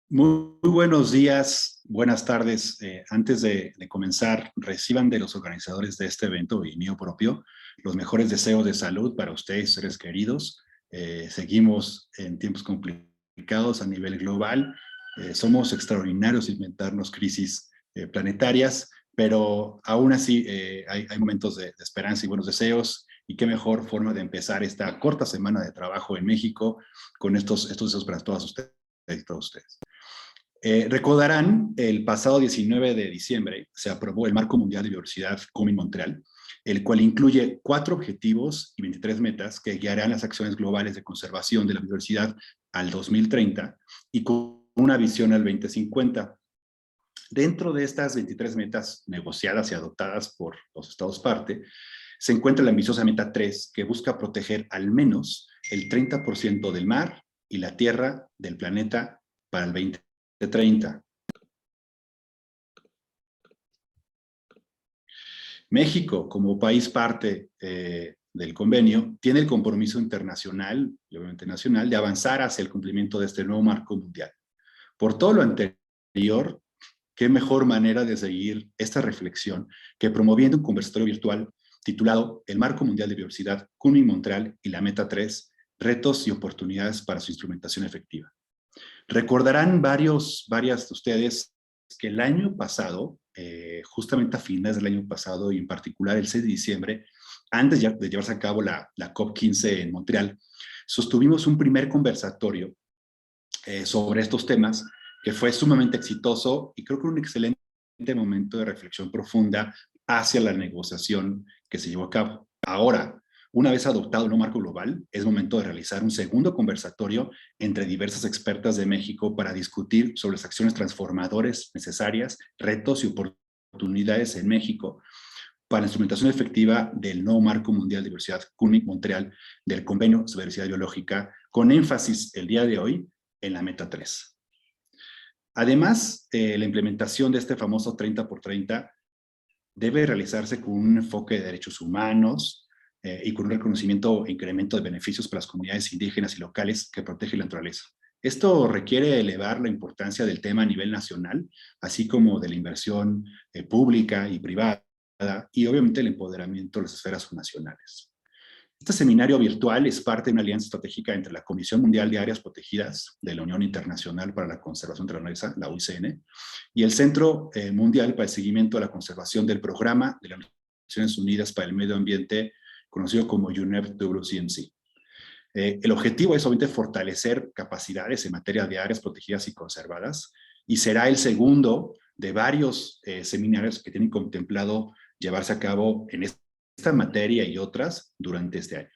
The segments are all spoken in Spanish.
Muy buenos días, buenas tardes. Antes de comenzar, reciban de los organizadores de este evento y mío propio los mejores deseos de salud para ustedes, seres queridos. Seguimos en tiempos complicados a nivel global. Somos extraordinarios sin inventarnos crisis planetarias, pero aún así hay momentos de esperanza y buenos deseos. Y qué mejor forma de empezar esta corta semana de trabajo en México con estos deseos para todas ustedes y todos ustedes. Recordarán, el pasado 19 de diciembre se aprobó el Marco Mundial de Biodiversidad Kunming-Montreal, el cual incluye 4 objetivos y 23 metas que guiarán las acciones globales de conservación de la biodiversidad al 2030 y con una visión al 2050. Dentro de estas 23 metas negociadas y adoptadas por los Estados parte, se encuentra la ambiciosa meta 3, que busca proteger al menos el 30% del mar y la tierra del planeta para el 2030. México, como país parte del convenio, tiene el compromiso internacional y obviamente nacional de avanzar hacia el cumplimiento de este nuevo marco mundial. Por todo lo anterior, qué mejor manera de seguir esta reflexión que promoviendo un conversatorio virtual titulado El Marco Mundial de Biodiversidad, Kunming-Montreal y la Meta 3, retos y oportunidades para su instrumentación efectiva. Recordarán varias de ustedes que el año pasado, justamente a finales del año pasado y en particular el 6 de diciembre, antes de llevarse a cabo la COP15 en Montreal, sostuvimos un primer conversatorio sobre estos temas que fue sumamente exitoso y creo que un excelente momento de reflexión profunda hacia la negociación que se llevó a cabo. Ahora, una vez adoptado el nuevo marco global, es momento de realizar un segundo conversatorio entre diversas expertas de México para discutir sobre las acciones transformadoras necesarias, retos y oportunidades en México para la instrumentación efectiva del nuevo marco mundial de diversidad Kunming-Montreal del Convenio sobre Diversidad Biológica, con énfasis el día de hoy en la meta 3. Además, la implementación de este famoso 30 por 30 debe realizarse con un enfoque de derechos humanos y con un reconocimiento e incremento de beneficios para las comunidades indígenas y locales que protegen la naturaleza. Esto requiere elevar la importancia del tema a nivel nacional, así como de la inversión pública y privada, y obviamente el empoderamiento de las esferas nacionales. Este seminario virtual es parte de una alianza estratégica entre la Comisión Mundial de Áreas Protegidas de la Unión Internacional para la Conservación de la Naturaleza, la UICN, y el Centro Mundial para el Seguimiento de la Conservación del Programa de las Naciones Unidas para el Medio Ambiente, conocido como UNEP-WCMC. El objetivo es obviamente fortalecer capacidades en materia de áreas protegidas y conservadas, y será el segundo de varios seminarios que tienen contemplado llevarse a cabo en esta materia y otras durante este año.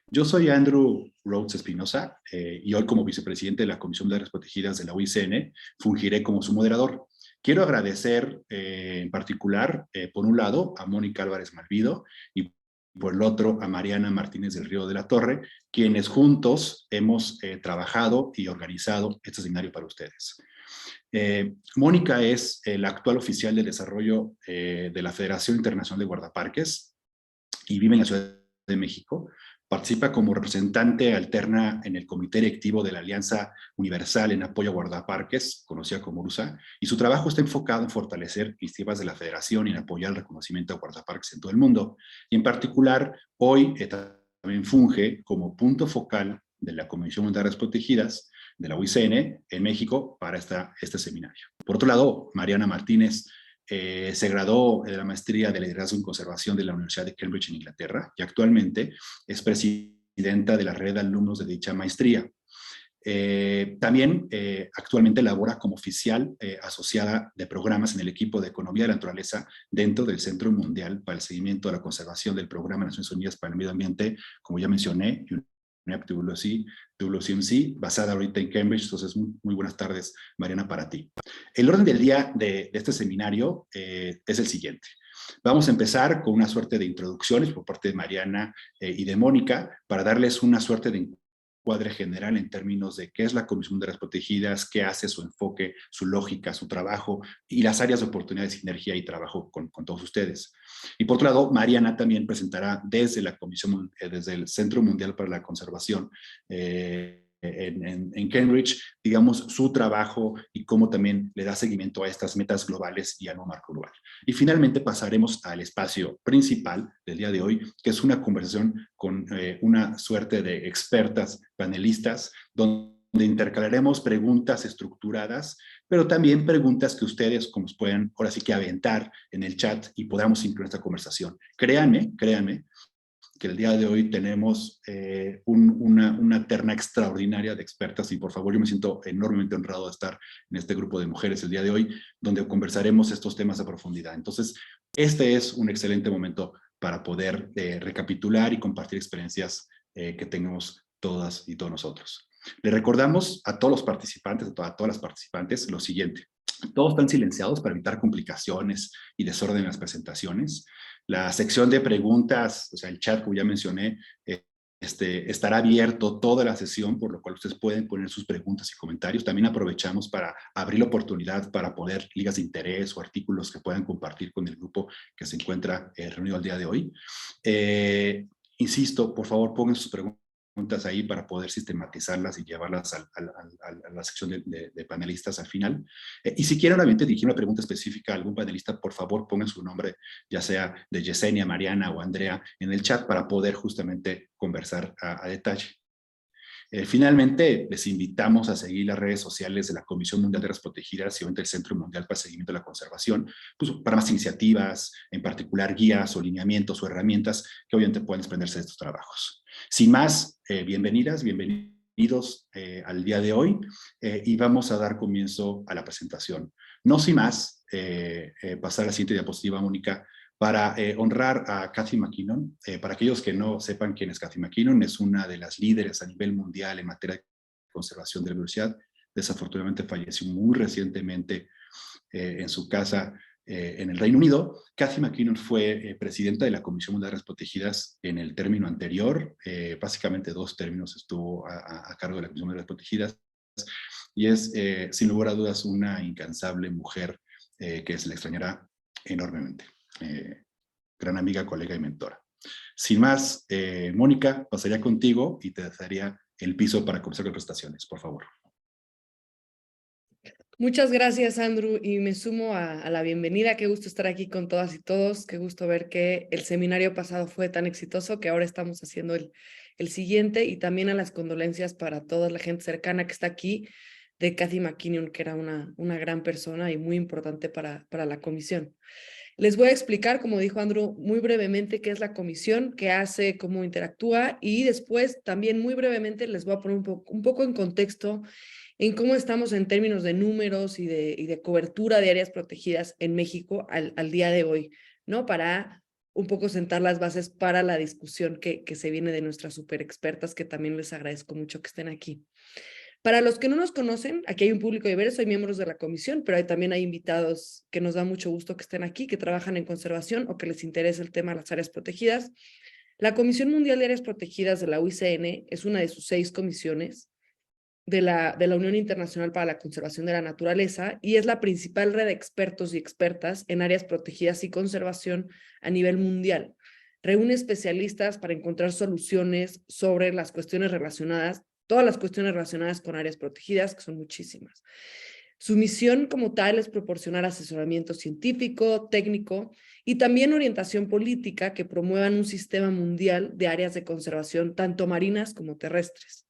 Yo soy Andrew Rhodes Espinosa y hoy como vicepresidente de la Comisión de Áreas Protegidas de la UICN fungiré como su moderador. Quiero agradecer en particular, por un lado, a Mónica Álvarez Malvido y por el otro a Mariana Martínez del Río de la Torre, quienes juntos hemos trabajado y organizado este seminario para ustedes. Mónica es la actual oficial de desarrollo de la Federación Internacional de Guardaparques y vive en la Ciudad de México. Participa como representante alterna en el Comité Directivo de la Alianza Universal en Apoyo a Guardaparques, conocida como URUSA, y su trabajo está enfocado en fortalecer iniciativas de la Federación y en apoyar el reconocimiento de guardaparques en todo el mundo. Y en particular, hoy también funge como punto focal de la Comisión Mundial de Áreas Protegidas de la UICN en México para este seminario. Por otro lado, Mariana Martínez se graduó de la maestría de liderazgo en conservación de la Universidad de Cambridge en Inglaterra y actualmente es presidenta de la red de alumnos de dicha maestría. También actualmente labora como oficial asociada de programas en el equipo de Economía de la Naturaleza dentro del Centro Mundial para el Seguimiento de la Conservación del Programa de Naciones Unidas para el Medio Ambiente, como ya mencioné, WCMC, basada ahorita en Cambridge. Entonces, muy buenas tardes, Mariana, para ti. El orden del día de este seminario es el siguiente. Vamos a empezar con una suerte de introducciones por parte de Mariana y de Mónica para darles una suerte de encuadre general en términos de qué es la Comisión de Áreas Protegidas, qué hace, su enfoque, su lógica, su trabajo y las áreas de oportunidad de sinergia y trabajo con todos ustedes. Y por otro lado, Mariana también presentará desde la Comisión, desde el Centro Mundial para la Conservación en Cambridge, digamos, su trabajo y cómo también le da seguimiento a estas metas globales y al nuevo marco global. Y finalmente pasaremos al espacio principal del día de hoy, que es una conversación con una suerte de expertas panelistas, donde intercalaremos preguntas estructuradas, pero también preguntas que ustedes como puedan ahora sí que aventar en el chat y podamos incluir esta conversación. Créanme que el día de hoy tenemos una terna extraordinaria de expertas y por favor yo me siento enormemente honrado de estar en este grupo de mujeres el día de hoy, donde conversaremos estos temas a profundidad. Entonces, este es un excelente momento para poder recapitular y compartir experiencias que tenemos todas y todos nosotros. Le recordamos a todos los participantes, a todas las participantes, lo siguiente. Todos están silenciados para evitar complicaciones y desorden en las presentaciones. La sección de preguntas, o sea, el chat, como ya mencioné, estará abierto toda la sesión, por lo cual ustedes pueden poner sus preguntas y comentarios. También aprovechamos para abrir la oportunidad para poder ligas de interés o artículos que puedan compartir con el grupo que se encuentra reunido el día de hoy. Insisto, por favor, pongan sus preguntas ahí para poder sistematizarlas y llevarlas a la sección de panelistas al final. Y si quieren obviamente dirigir una pregunta específica a algún panelista, por favor pongan su nombre, ya sea de Yesenia, Mariana o Andrea, en el chat para poder justamente conversar a detalle. Finalmente, les invitamos a seguir las redes sociales de la Comisión Mundial de Áreas Protegidas y obviamente el Centro Mundial para el Seguimiento de la Conservación, pues, para más iniciativas, en particular guías o lineamientos o herramientas que obviamente pueden desprenderse de estos trabajos. Sin más, bienvenidas, bienvenidos al día de hoy y vamos a dar comienzo a la presentación. No sin más, pasar a la siguiente diapositiva, Mónica, para honrar a Cathy McKinnon. Para aquellos que no sepan quién es Cathy McKinnon, es una de las líderes a nivel mundial en materia de conservación de la biodiversidad. Desafortunadamente falleció muy recientemente en su casa en el Reino Unido. Cathy McKinnon fue presidenta de la Comisión Mundial de Áreas Protegidas en el término anterior. Básicamente 2 términos estuvo a cargo de la Comisión Mundial de Áreas Protegidas y es, sin lugar a dudas, una incansable mujer que se le extrañará enormemente. Gran amiga, colega y mentora. Sin más, Mónica, pasaría contigo y te daría el piso para comenzar con prestaciones, por favor. Muchas gracias, Andrew, y me sumo a la bienvenida. Qué gusto estar aquí con todas y todos. Qué gusto ver que el seminario pasado fue tan exitoso que ahora estamos haciendo el siguiente, y también a las condolencias para toda la gente cercana que está aquí de Cathy McKinnon, que era una gran persona y muy importante para la comisión. Les voy a explicar, como dijo Andrew, muy brevemente qué es la comisión, qué hace, cómo interactúa, y después también muy brevemente les voy a poner un poco en contexto en cómo estamos en términos de números y de cobertura de áreas protegidas en México al día de hoy, ¿no? Para un poco sentar las bases para la discusión que se viene de nuestras super expertas, que también les agradezco mucho que estén aquí. Para los que no nos conocen, aquí hay un público diverso, hay miembros de la comisión, pero también hay invitados que nos da mucho gusto que estén aquí, que trabajan en conservación o que les interesa el tema de las áreas protegidas. La Comisión Mundial de Áreas Protegidas de la UICN es una de sus 6 comisiones de la Unión Internacional para la Conservación de la Naturaleza y es la principal red de expertos y expertas en áreas protegidas y conservación a nivel mundial. Reúne especialistas para encontrar soluciones sobre las cuestiones relacionadas, todas las cuestiones relacionadas con áreas protegidas, que son muchísimas. Su misión como tal es proporcionar asesoramiento científico, técnico y también orientación política que promuevan un sistema mundial de áreas de conservación, tanto marinas como terrestres.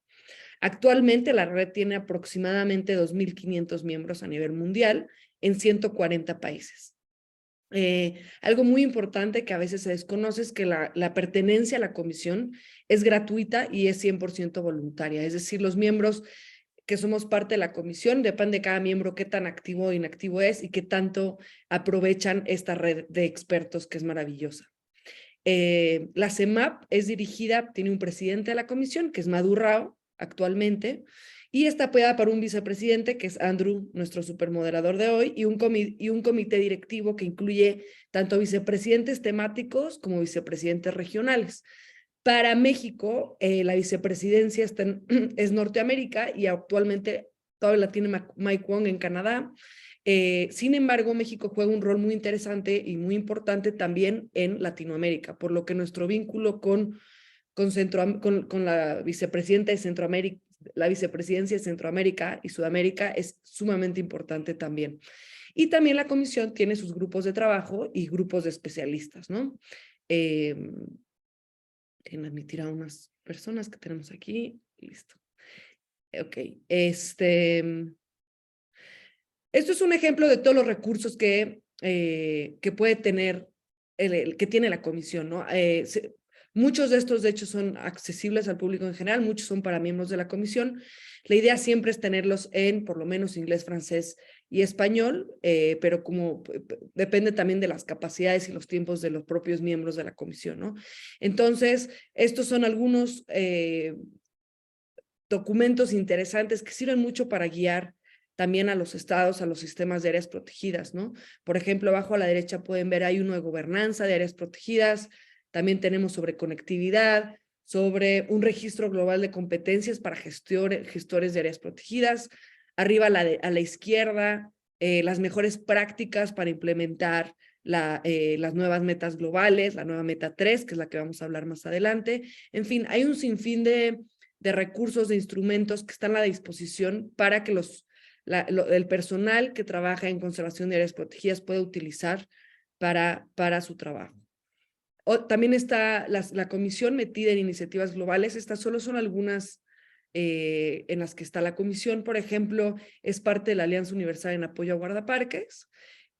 Actualmente la red tiene aproximadamente 2.500 miembros a nivel mundial en 140 países. Algo muy importante que a veces se desconoce es que la pertenencia a la comisión es gratuita y es 100% voluntaria. Es decir, los miembros que somos parte de la comisión, depende de cada miembro qué tan activo o inactivo es y qué tanto aprovechan esta red de expertos que es maravillosa. La CEMAP es dirigida, tiene un presidente de la comisión, que es Madhu Rao, actualmente, y está apoyada por un vicepresidente, que es Andrew, nuestro supermoderador de hoy, y un comité directivo que incluye tanto vicepresidentes temáticos como vicepresidentes regionales. Para México, la vicepresidencia es Norteamérica y actualmente todavía la tiene Mike Wong en Canadá. Sin embargo, México juega un rol muy interesante y muy importante también en Latinoamérica, por lo que nuestro vínculo con la vicepresidenta de la vicepresidencia de Centroamérica y Sudamérica es sumamente importante también. Y también la comisión tiene sus grupos de trabajo y grupos de especialistas, ¿no? En admitir a unas personas que tenemos aquí. Listo. Ok. Esto es un ejemplo de todos los recursos que puede tener, que tiene la comisión, ¿no? Muchos de estos, de hecho, son accesibles al público en general, muchos son para miembros de la comisión. La idea siempre es tenerlos en, por lo menos, inglés, francés y español, pero como depende también de las capacidades y los tiempos de los propios miembros de la comisión, ¿no? Entonces, estos son algunos documentos interesantes que sirven mucho para guiar también a los estados, a los sistemas de áreas protegidas, ¿no? Por ejemplo, abajo a la derecha pueden ver, hay uno de gobernanza de áreas protegidas, también tenemos sobre conectividad, sobre un registro global de competencias para gestores de áreas protegidas, arriba a la izquierda, las mejores prácticas para implementar las nuevas metas globales, la nueva meta 3, que es la que vamos a hablar más adelante. En fin, hay un sinfín de recursos, de instrumentos que están a la disposición para que el personal que trabaja en conservación de áreas protegidas pueda utilizar para su trabajo. También está la comisión metida en iniciativas globales. Estas solo son algunas en las que está la comisión. Por ejemplo, es parte de la Alianza Universal en Apoyo a Guardaparques.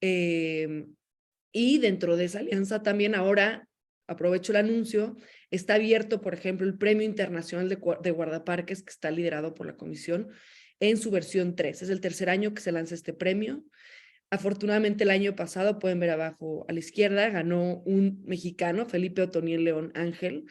Y dentro de esa alianza también ahora, aprovecho el anuncio, está abierto, por ejemplo, el Premio Internacional de Guardaparques, que está liderado por la Comisión, en su versión 3. Es el tercer año que se lanza este premio. Afortunadamente, el año pasado, pueden ver abajo a la izquierda, ganó un mexicano, Felipe Otoniel León Ángel,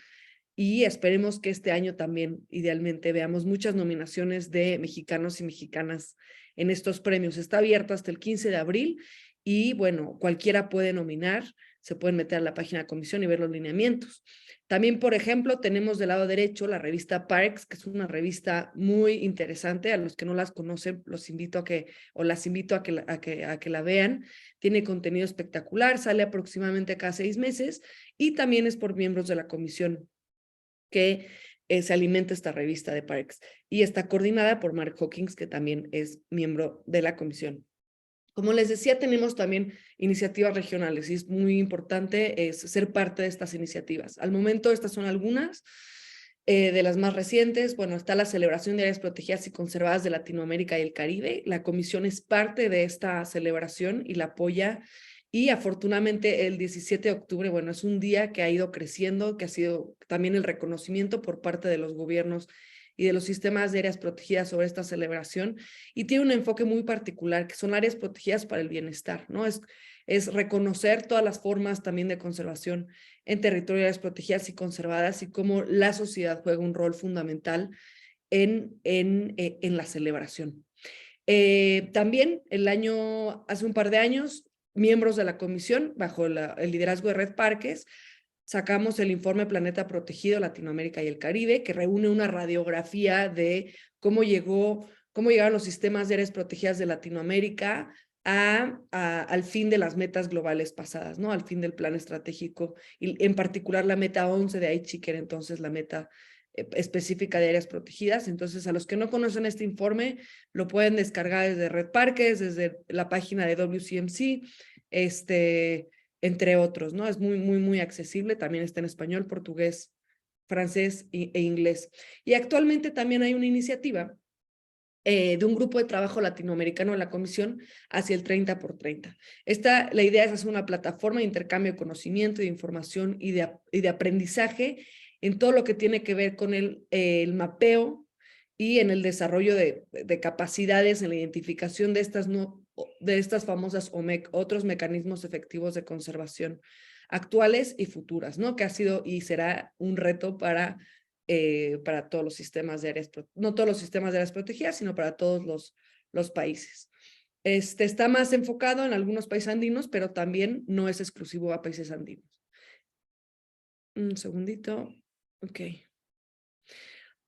y esperemos que este año también, idealmente, veamos muchas nominaciones de mexicanos y mexicanas en estos premios. Está abierto hasta el 15 de abril y, bueno, cualquiera puede nominar, se pueden meter a la página de comisión y ver los lineamientos. También, por ejemplo, tenemos del lado derecho la revista Parks, que es una revista muy interesante. A los que no las conocen, las invito a que la vean. Tiene contenido espectacular, sale aproximadamente cada 6 meses y también es por miembros de la comisión que se alimenta esta revista de Parks. Y está coordinada por Mark Hawkins, que también es miembro de la comisión. Como les decía, tenemos también iniciativas regionales y es muy importante ser parte de estas iniciativas. Al momento, estas son algunas de las más recientes. Bueno, está la celebración de áreas protegidas y conservadas de Latinoamérica y el Caribe. La comisión es parte de esta celebración y la apoya. Y afortunadamente el 17 de octubre, bueno, es un día que ha ido creciendo, que ha sido también el reconocimiento por parte de los gobiernos y de los sistemas de áreas protegidas sobre esta celebración, y tiene un enfoque muy particular, que son áreas protegidas para el bienestar, ¿no? Es reconocer todas las formas también de conservación en territorios de áreas protegidas y conservadas y cómo la sociedad juega un rol fundamental en la celebración. También hace un par de años, miembros de la comisión, bajo el liderazgo de Red Parques, sacamos el informe Planeta Protegido, Latinoamérica y el Caribe, que reúne una radiografía de cómo llegaron los sistemas de áreas protegidas de Latinoamérica al fin de las metas globales pasadas, ¿no? Al fin del plan estratégico, y en particular la meta 11 de Aichi, que era entonces la meta específica de áreas protegidas. Entonces, a los que no conocen este informe, lo pueden descargar desde Red Parques, desde la página de WCMC, entre otros, ¿no? Es muy, muy, muy accesible. También está en español, portugués, francés e inglés. Y actualmente también hay una iniciativa de un grupo de trabajo latinoamericano de la Comisión hacia el 30x30. La idea es hacer una plataforma de intercambio de conocimiento, de información y de aprendizaje en todo lo que tiene que ver con el mapeo y en el desarrollo de capacidades, en la identificación de estas famosas otros mecanismos efectivos de conservación actuales y futuras, ¿no? Que ha sido y será un reto para todos los sistemas de áreas, no todos los sistemas de áreas protegidas, sino para todos los países. Está más enfocado en algunos países andinos, pero también no es exclusivo a países andinos. Un segundito. Ok.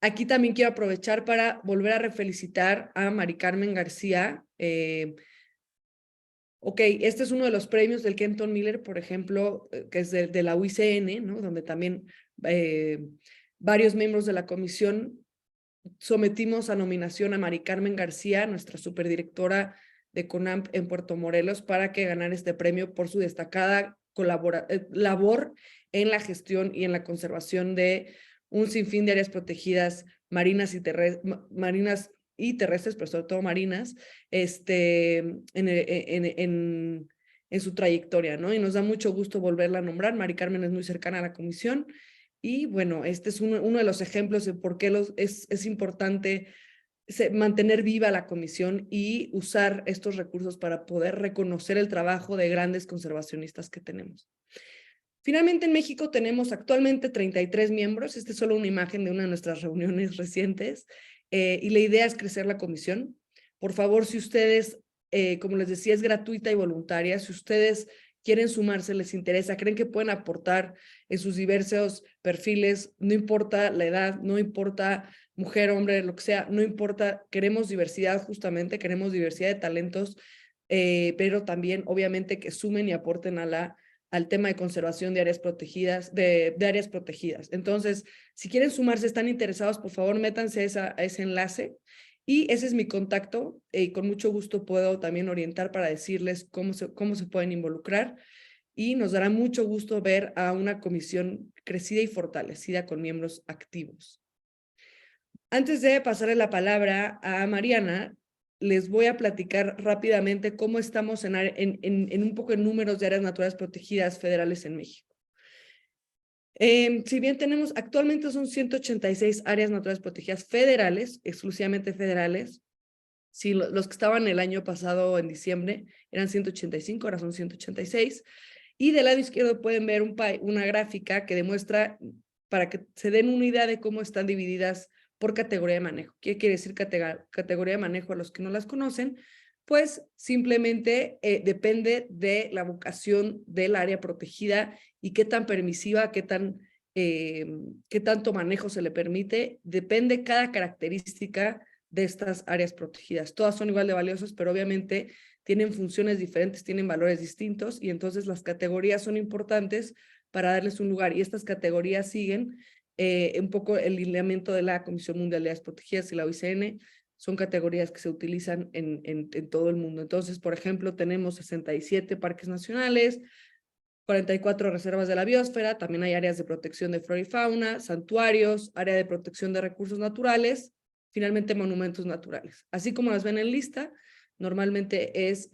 Aquí también quiero aprovechar para volver a refelicitar a Mari Carmen García. Ok, este es uno de los premios del Kenton Miller, por ejemplo, que es de la UICN, ¿no? Donde también varios miembros de la comisión sometimos a nominación a Mari Carmen García, nuestra superdirectora de CONAMP en Puerto Morelos, para que ganara este premio por su destacada labor en la gestión y en la conservación de un sinfín de áreas protegidas marinas y terrestres, pero sobre todo marinas, en su trayectoria, ¿no? Y nos da mucho gusto volverla a nombrar. Mari Carmen es muy cercana a la comisión y bueno, este es uno de los ejemplos de por qué es importante mantener viva la comisión y usar estos recursos para poder reconocer el trabajo de grandes conservacionistas que tenemos. Finalmente, en México tenemos actualmente 33 miembros. Esta es solo una imagen de una de nuestras reuniones recientes y la idea es crecer la comisión. Por favor, si ustedes, como les decía, es gratuita y voluntaria, si ustedes quieren sumarse, les interesa, creen que pueden aportar en sus diversos perfiles, no importa la edad, no importa mujer, hombre, lo que sea, no importa, queremos diversidad justamente, queremos diversidad de talentos, pero también obviamente que sumen y aporten al tema de conservación de áreas protegidas, de áreas protegidas. Entonces, si quieren sumarse, están interesados, por favor, métanse a ese enlace. Y ese es mi contacto y con mucho gusto puedo también orientar para decirles cómo se pueden involucrar y nos dará mucho gusto ver a una comisión crecida y fortalecida con miembros activos. Antes de pasarle la palabra a Mariana, les voy a platicar rápidamente cómo estamos en un poco en números de áreas naturales protegidas federales en México. Si bien actualmente son 186 áreas naturales protegidas federales, exclusivamente federales. Sí, los que estaban el año pasado en diciembre eran 185, ahora son 186. Y del lado izquierdo pueden ver una gráfica que demuestra, para que se den una idea de cómo están divididas por categoría de manejo. ¿Qué quiere decir categoría de manejo a los que no las conocen? Pues simplemente depende de la vocación del área protegida y qué tan permisiva, qué tanto manejo se le permite. Depende cada característica de estas áreas protegidas. Todas son igual de valiosas, pero obviamente tienen funciones diferentes, tienen valores distintos y entonces las categorías son importantes para darles un lugar. Y estas categorías siguen un poco el lineamiento de la Comisión Mundial de Áreas Protegidas y la OICN. Son categorías que se utilizan en todo el mundo. Entonces, por ejemplo, tenemos 67 parques nacionales, 44 reservas de la biosfera, también hay áreas de protección de flora y fauna, santuarios, área de protección de recursos naturales, finalmente monumentos naturales. Así como las ven en lista, normalmente es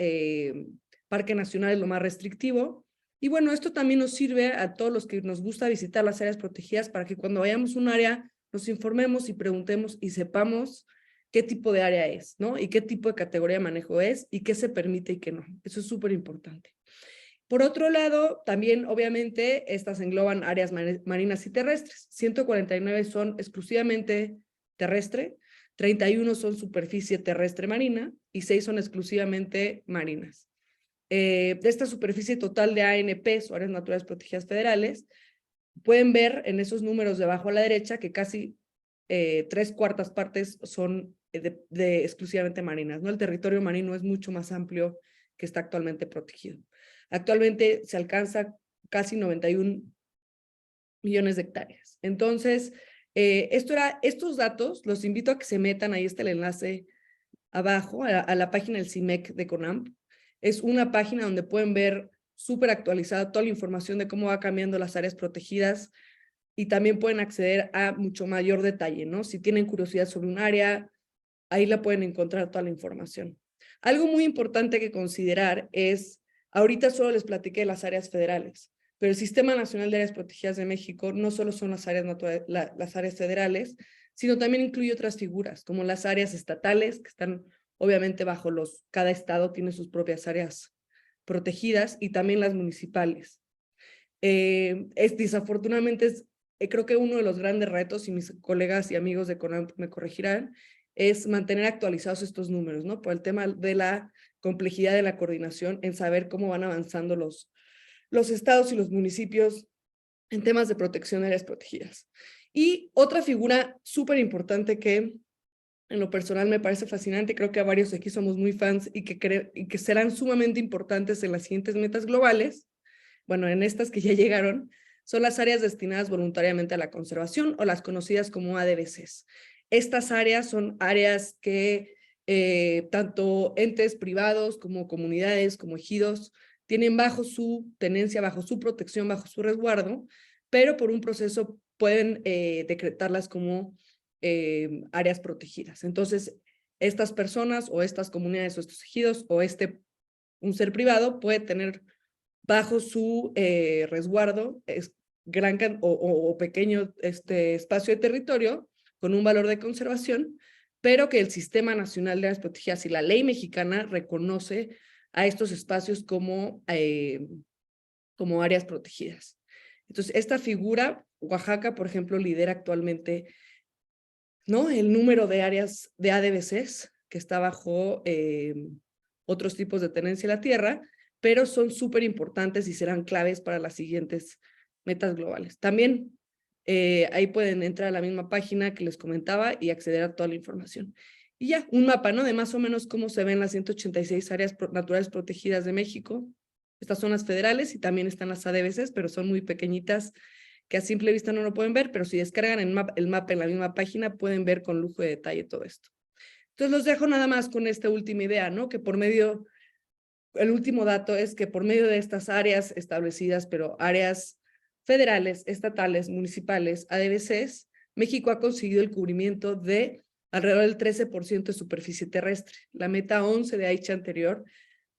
Parque Nacional es lo más restrictivo. Y bueno, esto también nos sirve a todos los que nos gusta visitar las áreas protegidas para que cuando vayamos a un área nos informemos y preguntemos y sepamos qué tipo de área es, ¿no? Y qué tipo de categoría de manejo es y qué se permite y qué no. Eso es súper importante. Por otro lado, también obviamente estas engloban áreas marinas y terrestres. 149 son exclusivamente terrestre, 31 son superficie terrestre marina y 6 son exclusivamente marinas. De esta superficie total de ANPs, o áreas naturales protegidas federales, pueden ver en esos números de abajo a la derecha que casi 3/4 partes son exclusivamente marinas, ¿no? El territorio marino es mucho más amplio que está actualmente protegido. Actualmente se alcanza casi 91 millones de hectáreas. Entonces, estos datos, los invito a que se metan, ahí está el enlace abajo, a la página del CIMEC de CONAMP. Es una página donde pueden ver súper actualizada toda la información de cómo va cambiando las áreas protegidas y también pueden acceder a mucho mayor detalle, ¿no? Si tienen curiosidad sobre un área, ahí la pueden encontrar toda la información. Algo muy importante que considerar es, ahorita solo les platiqué de las áreas federales, pero el Sistema Nacional de Áreas Protegidas de México no solo son las áreas federales, sino también incluye otras figuras, como las áreas estatales, que están obviamente bajo cada estado tiene sus propias áreas protegidas, y también las municipales. Desafortunadamente, creo que uno de los grandes retos, y mis colegas y amigos de CONAMP me corregirán, es mantener actualizados estos números, ¿no? Por el tema de la complejidad de la coordinación en saber cómo van avanzando los estados y los municipios en temas de protección de áreas protegidas. Y otra figura súper importante que en lo personal me parece fascinante, creo que a varios aquí somos muy fans y que serán sumamente importantes en las siguientes metas globales, bueno, en estas que ya llegaron, son las áreas destinadas voluntariamente a la conservación o las conocidas como ADBCs. Estas áreas son áreas que tanto entes privados como comunidades, como ejidos, tienen bajo su tenencia, bajo su protección, bajo su resguardo, pero por un proceso pueden decretarlas como áreas protegidas. Entonces, estas personas o estas comunidades o estos ejidos o un ser privado puede tener bajo su resguardo o pequeño espacio de territorio con un valor de conservación, pero que el Sistema Nacional de Áreas Protegidas y la ley mexicana reconoce a estos espacios como áreas protegidas. Entonces, esta figura, Oaxaca, por ejemplo, lidera actualmente, ¿no?, el número de áreas de ADBCs que está bajo otros tipos de tenencia de la tierra, pero son súper importantes y serán claves para las siguientes metas globales. También ahí pueden entrar a la misma página que les comentaba y acceder a toda la información. Y ya, un mapa, ¿no?, de más o menos cómo se ven las 186 áreas naturales protegidas de México. Estas son las federales y también están las ADBCs, pero son muy pequeñitas, que a simple vista no lo pueden ver, pero si descargan el mapa en la misma página pueden ver con lujo de detalle todo esto. Entonces los dejo nada más con esta última idea, ¿no? Que el último dato es que por medio de estas áreas establecidas, pero áreas federales, estatales, municipales, ADBCs, México ha conseguido el cubrimiento de alrededor del 13% de superficie terrestre. La meta 11 de Aicha anterior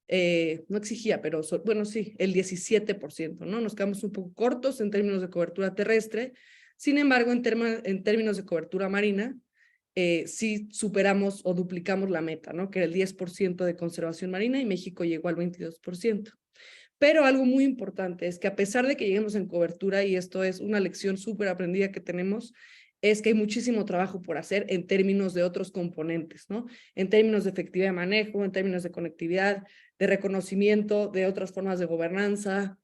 no exigía, pero bueno, sí, el 17%, ¿no? Nos quedamos un poco cortos en términos de cobertura terrestre. Sin embargo, en términos de cobertura marina, sí superamos o duplicamos la meta, ¿no?, que era el 10% de conservación marina y México llegó al 22%. Pero algo muy importante es que a pesar de que lleguemos en cobertura, y esto es una lección súper aprendida que tenemos, es que hay muchísimo trabajo por hacer en términos de otros componentes, ¿no? En términos de efectividad de manejo, en términos de conectividad, de reconocimiento, de otras formas de gobernanza,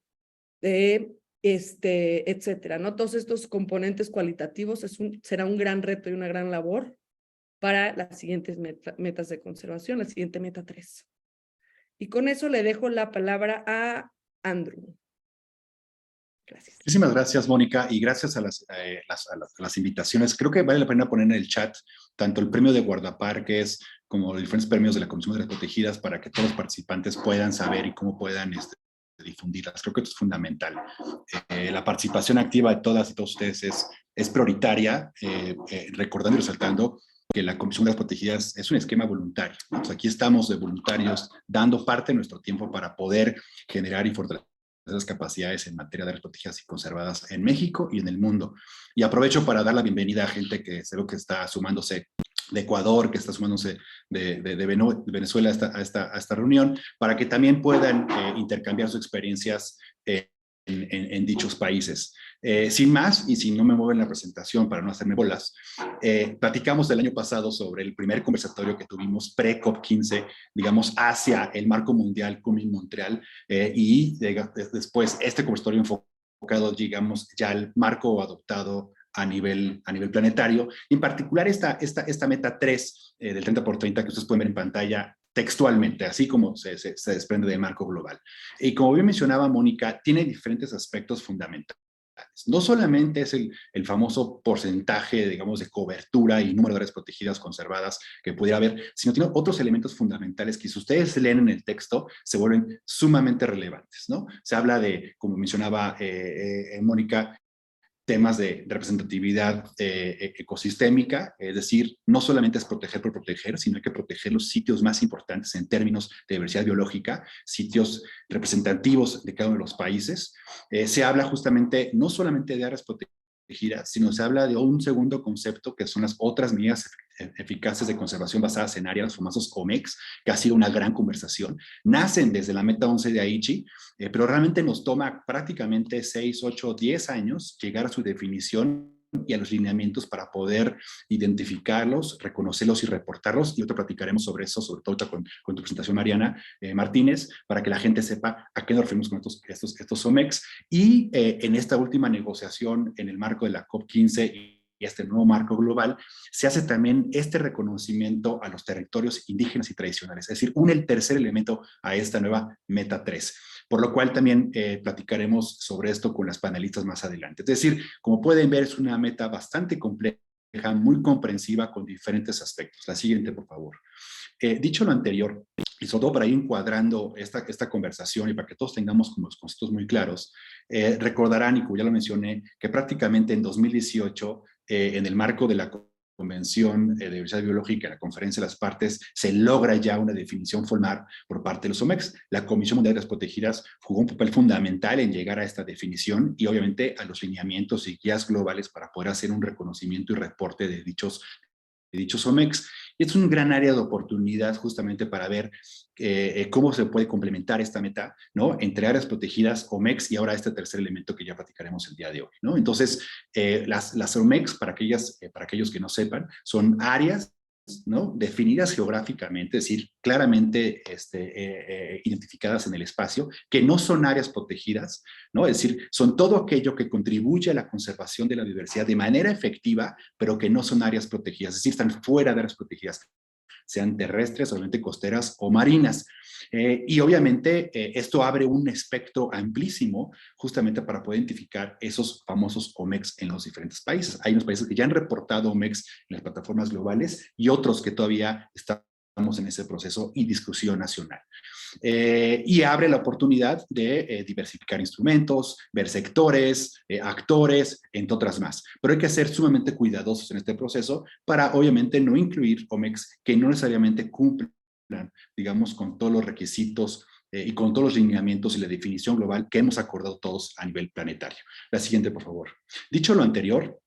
etcétera, ¿no? Todos estos componentes cualitativos será un gran reto y una gran labor para las siguientes metas de conservación, la siguiente meta 3. Y con eso le dejo la palabra a Andrew. Gracias. Muchísimas gracias, Mónica, y gracias a las invitaciones. Creo que vale la pena poner en el chat tanto el premio de guardaparques como los diferentes premios de la Comisión de las Protegidas para que todos los participantes puedan saber y cómo puedan difundirlas. Creo que esto es fundamental. La participación activa de todas y todos ustedes es prioritaria, recordando y resaltando que la Comisión de las Protegidas es un esquema voluntario, ¿no? Pues aquí estamos de voluntarios dando parte de nuestro tiempo para poder generar y fortalecer las capacidades en materia de áreas protegidas y conservadas en México y en el mundo. Y aprovecho para dar la bienvenida a gente que sé que está sumándose de Ecuador, que está sumándose de Venezuela a esta reunión, para que también puedan intercambiar sus experiencias en dichos países. Sin más, y si no me mueven la presentación para no hacerme bolas, platicamos el año pasado sobre el primer conversatorio que tuvimos pre-COP15, digamos, hacia el marco mundial Kunming Montreal, y después este conversatorio enfocado, digamos, ya al marco adoptado a nivel planetario. En particular, esta meta 3 del 30x30 que ustedes pueden ver en pantalla textualmente, así como se desprende del marco global. Y como bien mencionaba Mónica, tiene diferentes aspectos fundamentales. No solamente es el famoso porcentaje, digamos, de cobertura y número de áreas protegidas conservadas que pudiera haber, sino tiene otros elementos fundamentales que si ustedes leen en el texto se vuelven sumamente relevantes, ¿no? Se habla de, como mencionaba Mónica, temas de representatividad ecosistémica, es decir, no solamente es proteger por proteger, sino hay que proteger los sitios más importantes en términos de diversidad biológica, sitios representativos de cada uno de los países. Se habla justamente no solamente de áreas protegidas, sino se habla de un segundo concepto que son las otras medidas eficaces de conservación basadas en áreas, los famosos OMEX, que ha sido una gran conversación. Nacen desde la meta 11 de Aichi, pero realmente nos toma prácticamente 6, 8, 10 años llegar a su definición y a los lineamientos para poder identificarlos, reconocerlos y reportarlos. Y ahorita platicaremos sobre eso, sobre todo con tu presentación, Mariana Martínez, para que la gente sepa a qué nos referimos con estos OMEX. Y en esta última negociación, en el marco de la COP15 y este nuevo marco global, se hace también este reconocimiento a los territorios indígenas y tradicionales, es decir, el tercer elemento a esta nueva meta 3. Por lo cual también platicaremos sobre esto con las panelistas más adelante. Es decir, como pueden ver, es una meta bastante compleja muy comprensiva con diferentes aspectos. La siguiente, por favor. Dicho lo anterior, y sobre todo para ir encuadrando esta conversación y para que todos tengamos como los conceptos muy claros, recordarán, y como ya lo mencioné, que prácticamente en 2018, en el marco de la Convención de Diversidad Biológica, la Conferencia de las Partes, se logra ya una definición formal por parte de los OMEX. La Comisión Mundial de las Protegidas jugó un papel fundamental en llegar a esta definición y obviamente a los lineamientos y guías globales para poder hacer un reconocimiento y reporte de dichos OMEX. Y es un gran área de oportunidad justamente para ver cómo se puede complementar esta meta, ¿no? Entre áreas protegidas, OMEX y ahora este tercer elemento que ya platicaremos el día de hoy, ¿no? Entonces, las OMEX, para aquellos que no sepan, son áreas, ¿no? Definidas geográficamente, es decir, claramente identificadas en el espacio, que no son áreas protegidas, ¿no? Es decir, son todo aquello que contribuye a la conservación de la biodiversidad de manera efectiva, pero que no son áreas protegidas, es decir, están fuera de áreas protegidas, sean terrestres, obviamente costeras o marinas. Y obviamente esto abre un espectro amplísimo justamente para poder identificar esos famosos OMEX en los diferentes países. Hay unos países que ya han reportado OMEX en las plataformas globales y otros que todavía estamos en ese proceso y discusión nacional. Y abre la oportunidad de diversificar instrumentos, ver sectores, actores, entre otras más. Pero hay que ser sumamente cuidadosos en este proceso para, obviamente, no incluir OMEX que no necesariamente cumplan, digamos, con todos los requisitos y con todos los lineamientos y la definición global que hemos acordado todos a nivel planetario. La siguiente, por favor. Dicho lo anterior,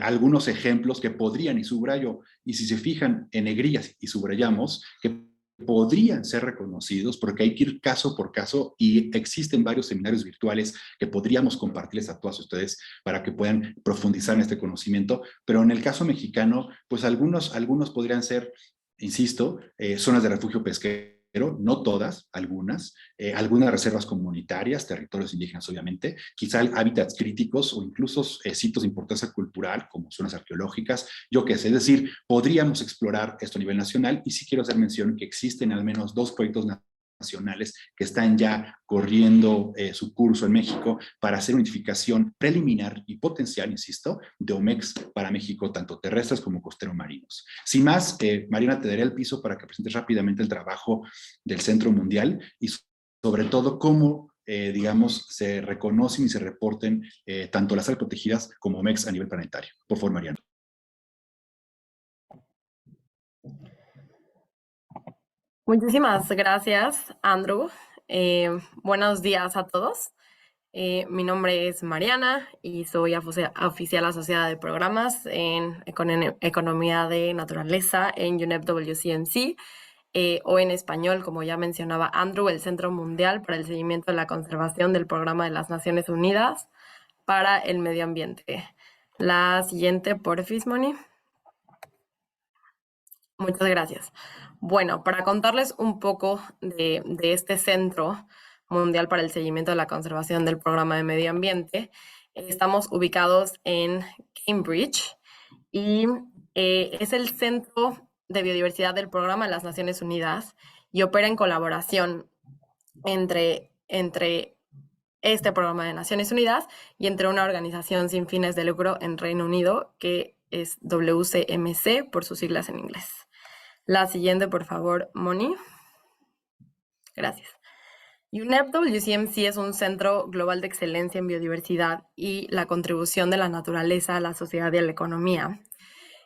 algunos ejemplos que podrían, y subrayo, y si se fijan en negrillas y subrayamos, que podrían ser reconocidos, porque hay que ir caso por caso y existen varios seminarios virtuales que podríamos compartirles a todos ustedes para que puedan profundizar en este conocimiento, pero en el caso mexicano, pues algunos podrían ser, insisto, zonas de refugio pesquero, no todas, algunas reservas comunitarias, territorios indígenas obviamente, quizá hábitats críticos o incluso sitios de importancia cultural como zonas arqueológicas, yo qué sé, es decir, podríamos explorar esto a nivel nacional y sí quiero hacer mención que existen al menos 2 proyectos nacionales que están ya corriendo su curso en México para hacer una identificación preliminar y potencial, insisto, de OMEX para México, tanto terrestres como costero marinos. Sin más, Mariana, te daré el piso para que presentes rápidamente el trabajo del Centro Mundial y sobre todo cómo, digamos, se reconocen y se reporten tanto las áreas protegidas como OMEX a nivel planetario. Por favor, Mariana. Muchísimas gracias, Andrew. Buenos días a todos. Mi nombre es Mariana y soy oficial asociada de programas en Economía de Naturaleza en UNEP WCMC, o en español, como ya mencionaba Andrew, el Centro Mundial para el Seguimiento de la Conservación del Programa de las Naciones Unidas para el Medio Ambiente. La siguiente, porfis, Moni. Muchas gracias. Bueno, para contarles un poco de este Centro Mundial para el Seguimiento de la Conservación del Programa de Medio Ambiente, estamos ubicados en Cambridge y es el Centro de Biodiversidad del Programa de las Naciones Unidas y opera en colaboración entre este Programa de Naciones Unidas y entre una organización sin fines de lucro en Reino Unido que es WCMC por sus siglas en inglés. La siguiente, por favor, Moni. Gracias. UNEP WCMC es un centro global de excelencia en biodiversidad y la contribución de la naturaleza a la sociedad y a la economía.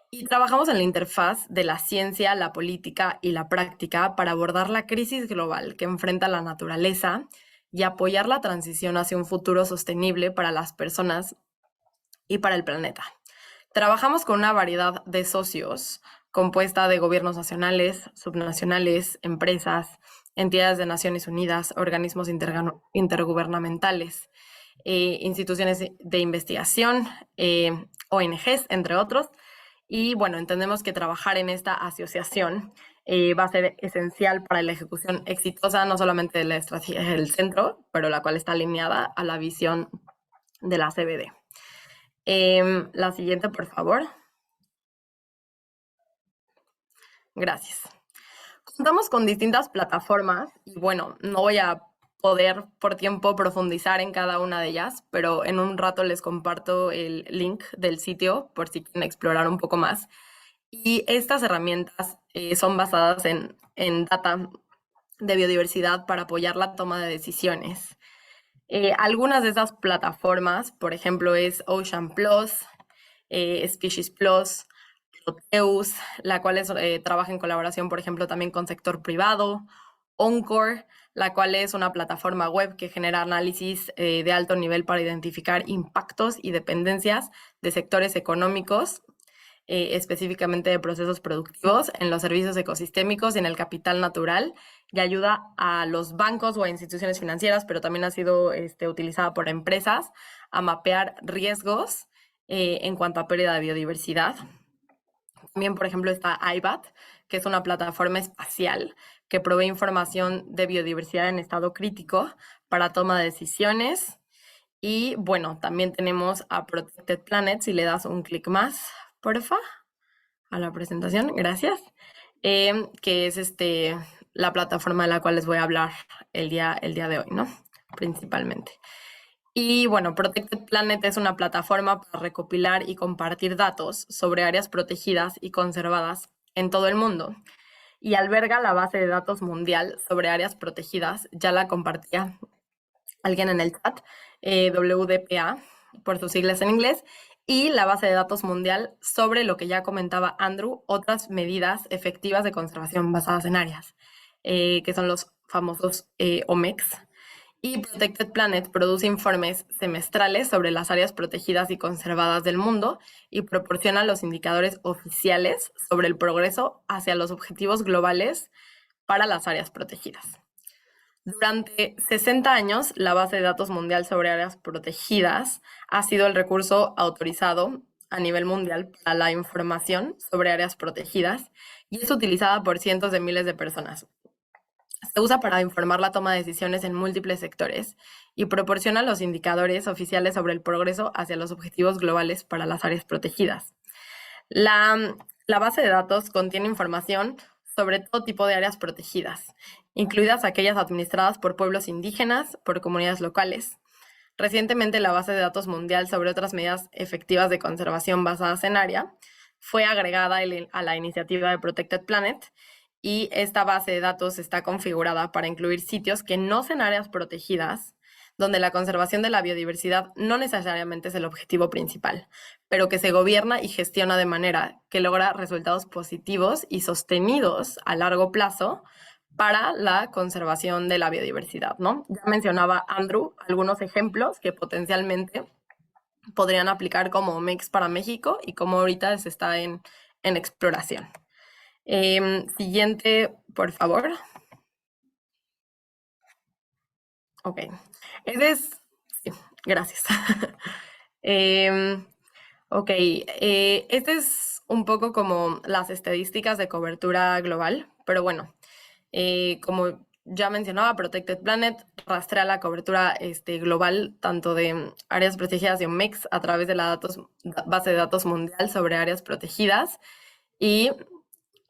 Y trabajamos en la interfaz de la ciencia, la política y la práctica para abordar la crisis global que enfrenta la naturaleza y apoyar la transición hacia un futuro sostenible para las personas y para el planeta. Trabajamos con una variedad de socios compuesta de gobiernos nacionales, subnacionales, empresas, entidades de Naciones Unidas, organismos intergubernamentales, instituciones de investigación, ONGs, entre otros. Y bueno, entendemos que trabajar en esta asociación va a ser esencial para la ejecución exitosa, no solamente de la estrategia del centro, pero la cual está alineada a la visión de la CBD. La siguiente, por favor. Gracias. Contamos con distintas plataformas y bueno, no voy a poder por tiempo profundizar en cada una de ellas, pero en un rato les comparto el link del sitio por si quieren explorar un poco más. Y estas herramientas son basadas en data de biodiversidad para apoyar la toma de decisiones. Algunas de esas plataformas, por ejemplo, es Ocean Plus, Species Plus, Proteus, la cual trabaja en colaboración, por ejemplo, también con sector privado, Oncor, la cual es una plataforma web que genera análisis de alto nivel para identificar impactos y dependencias de sectores económicos, específicamente de procesos productivos, en los servicios ecosistémicos y en el capital natural, y ayuda a los bancos o a instituciones financieras, pero también ha sido utilizada por empresas a mapear riesgos en cuanto a pérdida de biodiversidad. También, por ejemplo, está IBAT, que es una plataforma espacial que provee información de biodiversidad en estado crítico para toma de decisiones. Y bueno, también tenemos a Protected Planet, si le das un clic más, porfa, a la presentación, gracias, que es la plataforma de la cual les voy a hablar el día de hoy, ¿no? Principalmente. Y bueno, Protected Planet es una plataforma para recopilar y compartir datos sobre áreas protegidas y conservadas en todo el mundo. Y alberga la base de datos mundial sobre áreas protegidas, ya la compartía alguien en el chat, WDPA, por sus siglas en inglés, y la base de datos mundial sobre lo que ya comentaba Andrew, otras medidas efectivas de conservación basadas en áreas, que son los famosos OMEX. Y Protected Planet produce informes semestrales sobre las áreas protegidas y conservadas del mundo y proporciona los indicadores oficiales sobre el progreso hacia los objetivos globales para las áreas protegidas. Durante 60 años, la base de datos mundial sobre áreas protegidas ha sido el recurso autorizado a nivel mundial para la información sobre áreas protegidas y es utilizada por cientos de miles de personas. Se usa para informar la toma de decisiones en múltiples sectores y proporciona los indicadores oficiales sobre el progreso hacia los objetivos globales para las áreas protegidas. La base de datos contiene información sobre todo tipo de áreas protegidas, incluidas aquellas administradas por pueblos indígenas, por comunidades locales. Recientemente, la base de datos mundial sobre otras medidas efectivas de conservación basadas en área fue agregada a la iniciativa de Protected Planet, y esta base de datos está configurada para incluir sitios que no sean áreas protegidas, donde la conservación de la biodiversidad no necesariamente es el objetivo principal, pero que se gobierna y gestiona de manera que logra resultados positivos y sostenidos a largo plazo para la conservación de la biodiversidad, ¿no? Ya mencionaba Andrew algunos ejemplos que potencialmente podrían aplicar como OMEX para México y como ahorita se está en exploración. Siguiente, por favor. Ok. Sí, gracias. Ok. Este es un poco como las estadísticas de cobertura global, pero bueno, como ya mencionaba, Protected Planet rastrea la cobertura global tanto de áreas protegidas y OMEX a través de la base de datos mundial sobre áreas protegidas y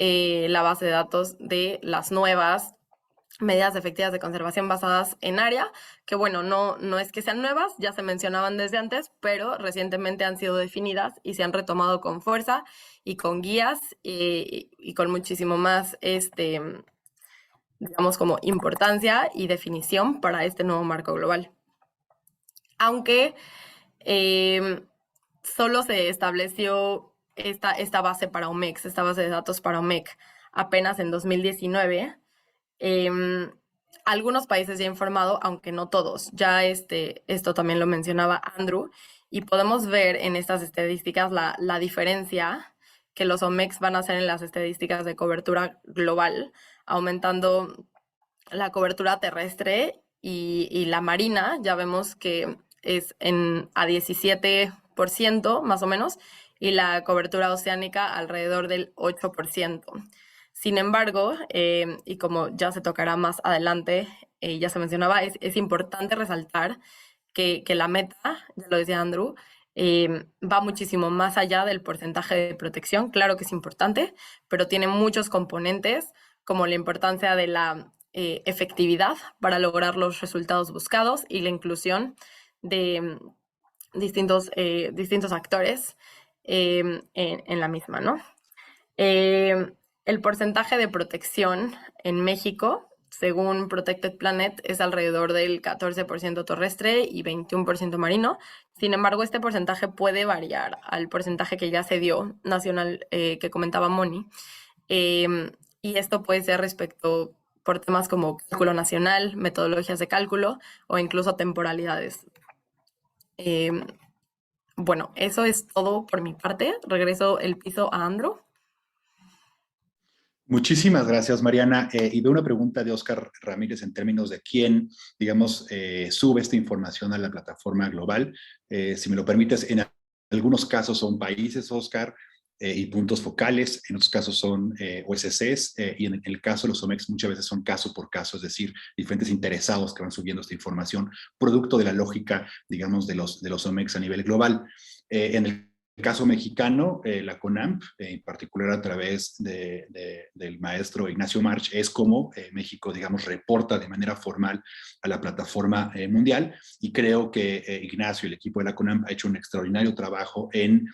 la base de datos de las nuevas medidas efectivas de conservación basadas en área, que bueno, no es que sean nuevas, ya se mencionaban desde antes, pero recientemente han sido definidas y se han retomado con fuerza y con guías y con muchísimo más, digamos, como importancia y definición para este nuevo marco global. Aunque solo se estableció esta base para OMEX, esta base de datos para OMEC, apenas en 2019. Algunos países ya han informado, aunque no todos. Ya esto también lo mencionaba Andrew, y podemos ver en estas estadísticas la diferencia que los OMEX van a hacer en las estadísticas de cobertura global, aumentando la cobertura terrestre y la marina. Ya vemos que es a 17% más o menos, y la cobertura oceánica alrededor del 8%. Sin embargo, y como ya se tocará más adelante, ya se mencionaba, es importante resaltar que la meta, ya lo decía Andrew, va muchísimo más allá del porcentaje de protección. Claro que es importante, pero tiene muchos componentes, como la importancia de la efectividad para lograr los resultados buscados y la inclusión de distintos actores en la misma, ¿no? El porcentaje de protección en México, según Protected Planet, es alrededor del 14% terrestre y 21% marino. Sin embargo, este porcentaje puede variar al porcentaje que ya se dio nacional que comentaba Moni. Y esto puede ser respecto por temas como cálculo nacional, metodologías de cálculo o incluso temporalidades. Bueno, eso es todo por mi parte. Regreso el piso a Andrew. Muchísimas gracias, Mariana. Y veo una pregunta de Oscar Ramírez en términos de quién, digamos, sube esta información a la plataforma global. Si me lo permites, en algunos casos son países, Oscar, y puntos focales, en otros casos son OSCs, y en el caso de los OMEX muchas veces son caso por caso, es decir, diferentes interesados que van subiendo esta información, producto de la lógica, digamos, de los OMEX a nivel global. En el caso mexicano, la CONAMP, en particular a través del maestro Ignacio March, es como México, digamos, reporta de manera formal a la plataforma mundial, y creo que Ignacio y el equipo de la CONAMP ha hecho un extraordinario trabajo en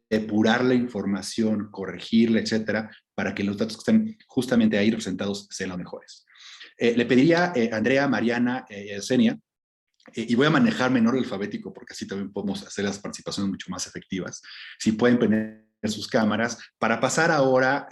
depurar la información, corregirla, etcétera, para que los datos que estén justamente ahí representados sean los mejores. Le pediría a Andrea, Mariana y Yesenia, y voy a manejar menor alfabético porque así también podemos hacer las participaciones mucho más efectivas. Si pueden prender sus cámaras para pasar ahora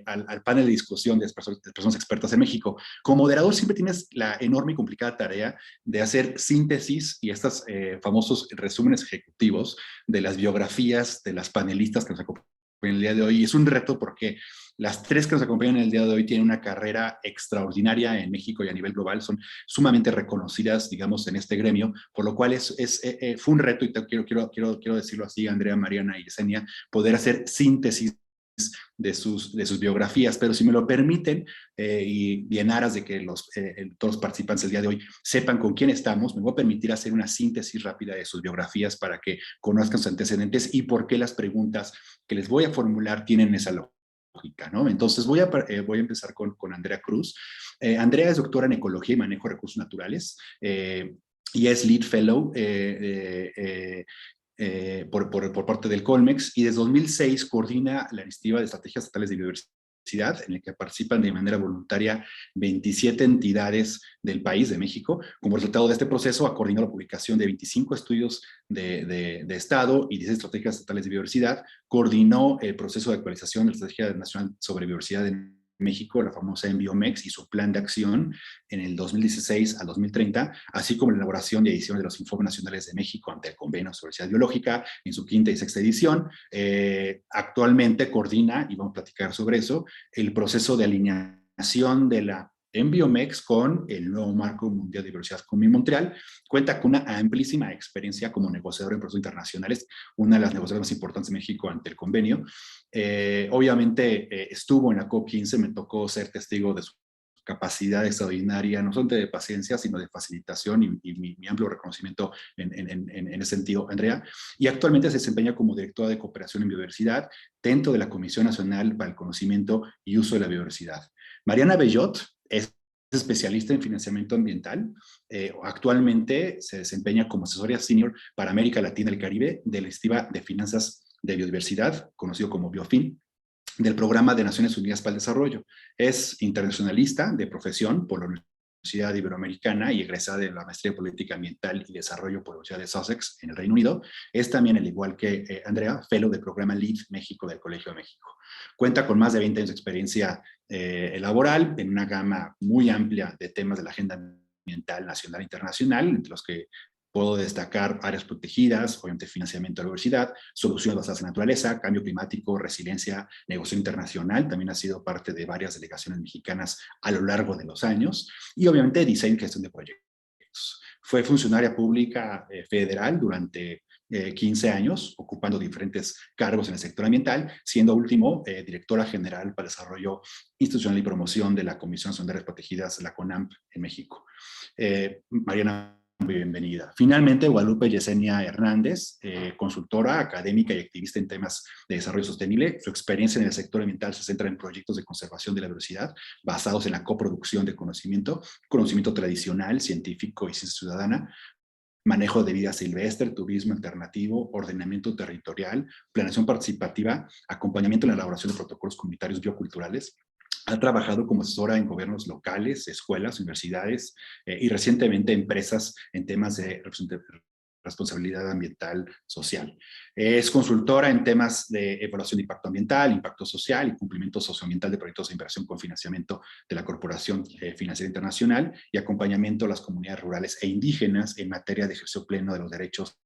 al panel de discusión de personas expertas en México. Como moderador siempre tienes la enorme y complicada tarea de hacer síntesis y estos famosos resúmenes ejecutivos de las biografías de las panelistas que nos acompañan el día de hoy. Y es un reto porque las tres que nos acompañan el día de hoy tienen una carrera extraordinaria en México y a nivel global, son sumamente reconocidas, digamos, en este gremio, por lo cual fue un reto, y quiero decirlo así, Andrea, Mariana y Yesenia, poder hacer síntesis de sus biografías, pero si me lo permiten, y en aras de que todos los participantes del día de hoy sepan con quién estamos, me voy a permitir hacer una síntesis rápida de sus biografías para que conozcan sus antecedentes y por qué las preguntas que les voy a formular tienen esa lógica, ¿no? Entonces voy a empezar con Andrea Cruz. Andrea es doctora en Ecología y Manejo de Recursos Naturales, y es Lead Fellow por parte del Colmex, y desde 2006 coordina la iniciativa de estrategias estatales de biodiversidad, en la que participan de manera voluntaria 27 entidades del país, de México. Como resultado de este proceso, ha coordinado la publicación de 25 estudios de Estado y 16 estrategias estatales de biodiversidad. Coordinó el proceso de actualización de la Estrategia Nacional sobre Biodiversidad en México, la famosa Enbiomex, y su plan de acción en el 2016 al 2030, así como la elaboración y edición de los informes nacionales de México ante el Convenio sobre Diversidad Biológica en su quinta y sexta edición. Actualmente coordina, y vamos a platicar sobre eso, el proceso de alineación de la Enbiomex con el nuevo Marco Mundial de Diversidad Común Montreal. Cuenta con una amplísima experiencia como negociador en procesos internacionales, una de las negociadoras más importantes de México ante el convenio. Obviamente estuvo en la COP15, me tocó ser testigo de su capacidad extraordinaria, no solamente de paciencia, sino de facilitación, y mi amplio reconocimiento en ese sentido, Andrea. Y actualmente se desempeña como directora de cooperación en biodiversidad dentro de la Comisión Nacional para el Conocimiento y Uso de la Biodiversidad. Mariana Bellot es especialista en financiamiento ambiental. Actualmente se desempeña como asesora senior para América Latina y el Caribe de la Iniciativa de Finanzas de Biodiversidad, conocido como BioFin, del Programa de Naciones Unidas para el Desarrollo. Es internacionalista de profesión por la Universidad Iberoamericana y egresada de la Maestría en Política Ambiental y Desarrollo por la Universidad de Sussex en el Reino Unido. Es también, al igual que Andrea, fellow del programa LEAD México del Colegio de México. Cuenta con más de 20 años de experiencia laboral en una gama muy amplia de temas de la agenda ambiental nacional e internacional, entre los que puedo destacar áreas protegidas, obviamente financiamiento de la biodiversidad, soluciones basadas en la naturaleza, cambio climático, resiliencia, negocio internacional. También ha sido parte de varias delegaciones mexicanas a lo largo de los años. Y obviamente diseño y gestión de proyectos. Fue funcionaria pública federal durante 15 años, ocupando diferentes cargos en el sector ambiental, siendo último directora general para desarrollo institucional y promoción de la Comisión Nacional de Áreas Protegidas, la CONAMP, en México. Mariana bienvenida. Finalmente, Guadalupe Yesenia Hernández, consultora, académica y activista en temas de desarrollo sostenible. Su experiencia en el sector ambiental se centra en proyectos de conservación de la biodiversidad basados en la coproducción de conocimiento tradicional, científico y ciencia ciudadana, manejo de vida silvestre, turismo alternativo, ordenamiento territorial, planeación participativa, acompañamiento en la elaboración de protocolos comunitarios bioculturales. Ha trabajado como asesora en gobiernos locales, escuelas, universidades y recientemente empresas en temas de responsabilidad ambiental social. Es consultora en temas de evaluación de impacto ambiental, impacto social y cumplimiento socioambiental de proyectos de inversión con financiamiento de la Corporación Financiera Internacional y acompañamiento a las comunidades rurales e indígenas en materia de ejercicio pleno de los derechos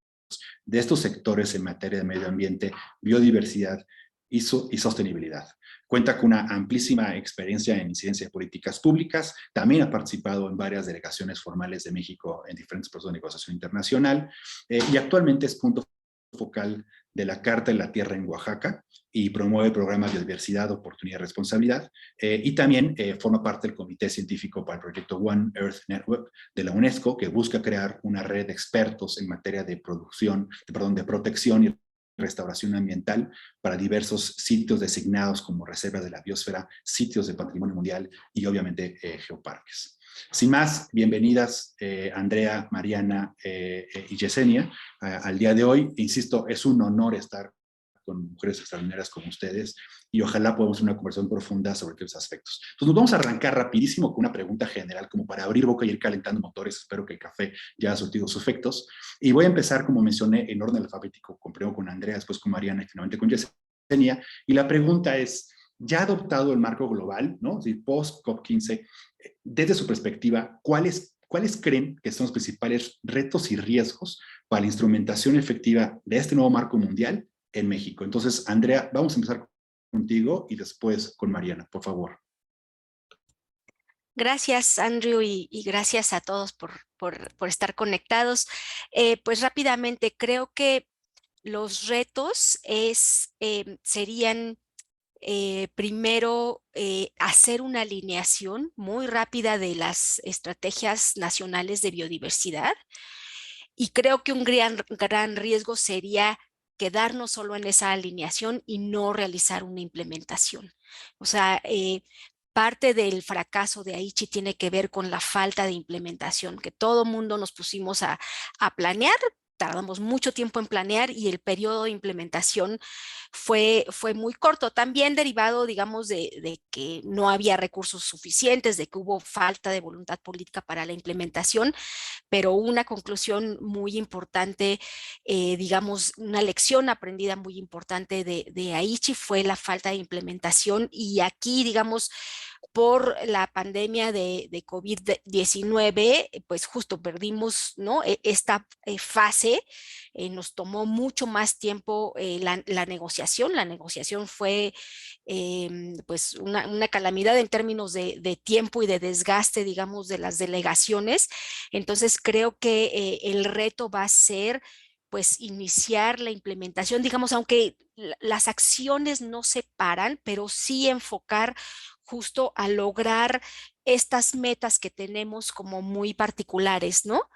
de estos sectores en materia de medio ambiente, biodiversidad y sostenibilidad. Cuenta con una amplísima experiencia en incidencia de políticas públicas. También ha participado en varias delegaciones formales de México en diferentes procesos de negociación internacional y actualmente es punto focal de la Carta de la Tierra en Oaxaca y promueve programas de biodiversidad, oportunidad y responsabilidad. Y también forma parte del Comité Científico para el proyecto One Earth Network de la UNESCO, que busca crear una red de expertos en materia de de protección y restauración ambiental para diversos sitios designados como reservas de la biosfera, sitios de patrimonio mundial y obviamente geoparques. Sin más, bienvenidas Andrea, Mariana y Yesenia al día de hoy. Insisto, es un honor estar con mujeres extraordinarias como ustedes y ojalá podamos tener una conversación profunda sobre estos aspectos. Entonces nos vamos a arrancar rapidísimo con una pregunta general como para abrir boca y ir calentando motores. Espero que el café ya haya surtido sus efectos. Y voy a empezar, como mencioné, en orden alfabético, primero con Andrea, después con Mariana y finalmente con Yesenia. Y la pregunta es, ya adoptado el marco global, ¿no? Post-COP15, desde su perspectiva, ¿cuáles creen que son los principales retos y riesgos para la instrumentación efectiva de este nuevo marco mundial en México? Entonces, Andrea, vamos a empezar contigo y después con Mariana, por favor. Gracias, Andrew, y gracias a todos por estar conectados. Pues rápidamente, creo que los retos serían primero hacer una alineación muy rápida de las estrategias nacionales de biodiversidad. Y creo que un gran riesgo sería quedarnos solo en esa alineación y no realizar una implementación. O sea, parte del fracaso de Aichi tiene que ver con la falta de implementación, que todo mundo nos pusimos a planear. Tardamos mucho tiempo en planear y el periodo de implementación fue muy corto, también derivado, digamos, de que no había recursos suficientes, de que hubo falta de voluntad política para la implementación, pero una conclusión muy importante, digamos, una lección aprendida muy importante de Aichi fue la falta de implementación. Y aquí, digamos, por la pandemia de COVID-19, pues justo perdimos, ¿no? Esta fase. Nos tomó mucho más tiempo la negociación. La negociación fue pues una calamidad en términos de tiempo y de desgaste, digamos, de las delegaciones. Entonces creo que el reto va a ser pues iniciar la implementación, digamos, aunque las acciones no se paran, pero sí enfocar justo a lograr estas metas que tenemos como muy particulares, ¿no?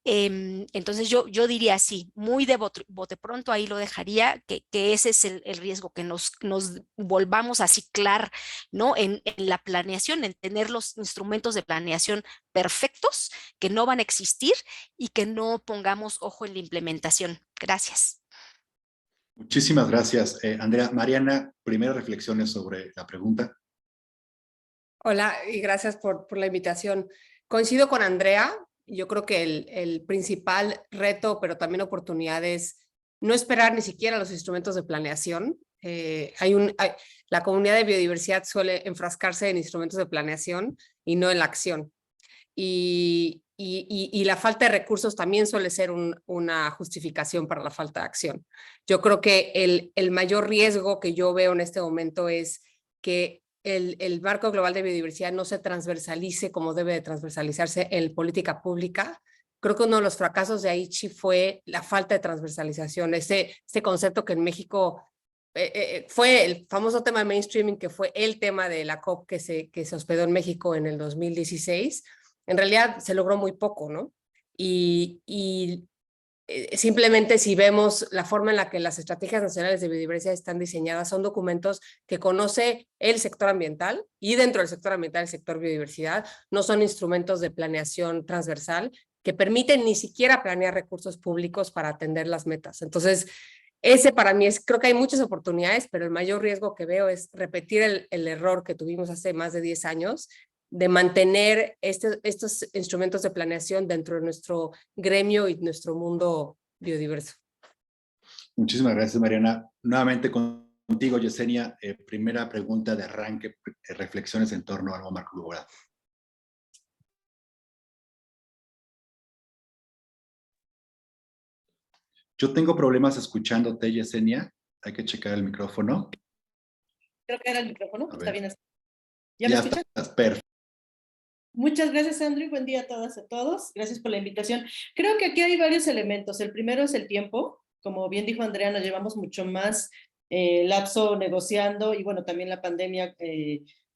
Entonces yo diría así, muy de bote pronto, ahí lo dejaría, que ese es el riesgo, que nos volvamos a ciclar, ¿no? En la planeación, en tener los instrumentos de planeación perfectos, que no van a existir y que no pongamos ojo en la implementación. Gracias. Muchísimas gracias, Andrea. Mariana, primeras reflexiones sobre la pregunta. Hola y gracias por la invitación. Coincido con Andrea. Yo creo que el principal reto, pero también oportunidad, es no esperar ni siquiera los instrumentos de planeación. La comunidad de biodiversidad suele enfrascarse en instrumentos de planeación y no en la acción. Y la falta de recursos también suele ser una justificación para la falta de acción. Yo creo que el mayor riesgo que yo veo en este momento es que el marco global de biodiversidad no se transversalice como debe de transversalizarse en política pública. Creo que uno de los fracasos de Aichi fue la falta de transversalización, este concepto que en México fue el famoso tema de mainstreaming, que fue el tema de la COP que se hospedó en México en el 2016. En realidad se logró muy poco, ¿no? y simplemente si vemos la forma en la que las estrategias nacionales de biodiversidad están diseñadas, son documentos que conoce el sector ambiental y dentro del sector ambiental el sector biodiversidad, no son instrumentos de planeación transversal que permiten ni siquiera planear recursos públicos para atender las metas. Entonces, ese para mí creo que hay muchas oportunidades, pero el mayor riesgo que veo es repetir el error que tuvimos hace más de 10 años de mantener estos instrumentos de planeación dentro de nuestro gremio y nuestro mundo biodiverso. Muchísimas gracias, Mariana. Nuevamente contigo, Yesenia. Primera pregunta de arranque, reflexiones en torno al nuevo marco global. Yo tengo problemas escuchándote, Yesenia. Hay que checar el micrófono. Creo que era el micrófono. Está bien. ¿Ya me escuchan? Estás perfecto. Muchas gracias, Andrew. Buen día a todas y a todos. Gracias por la invitación. Creo que aquí hay varios elementos. El primero es el tiempo. Como bien dijo Andrea, nos llevamos mucho más lapso negociando y bueno, también la pandemia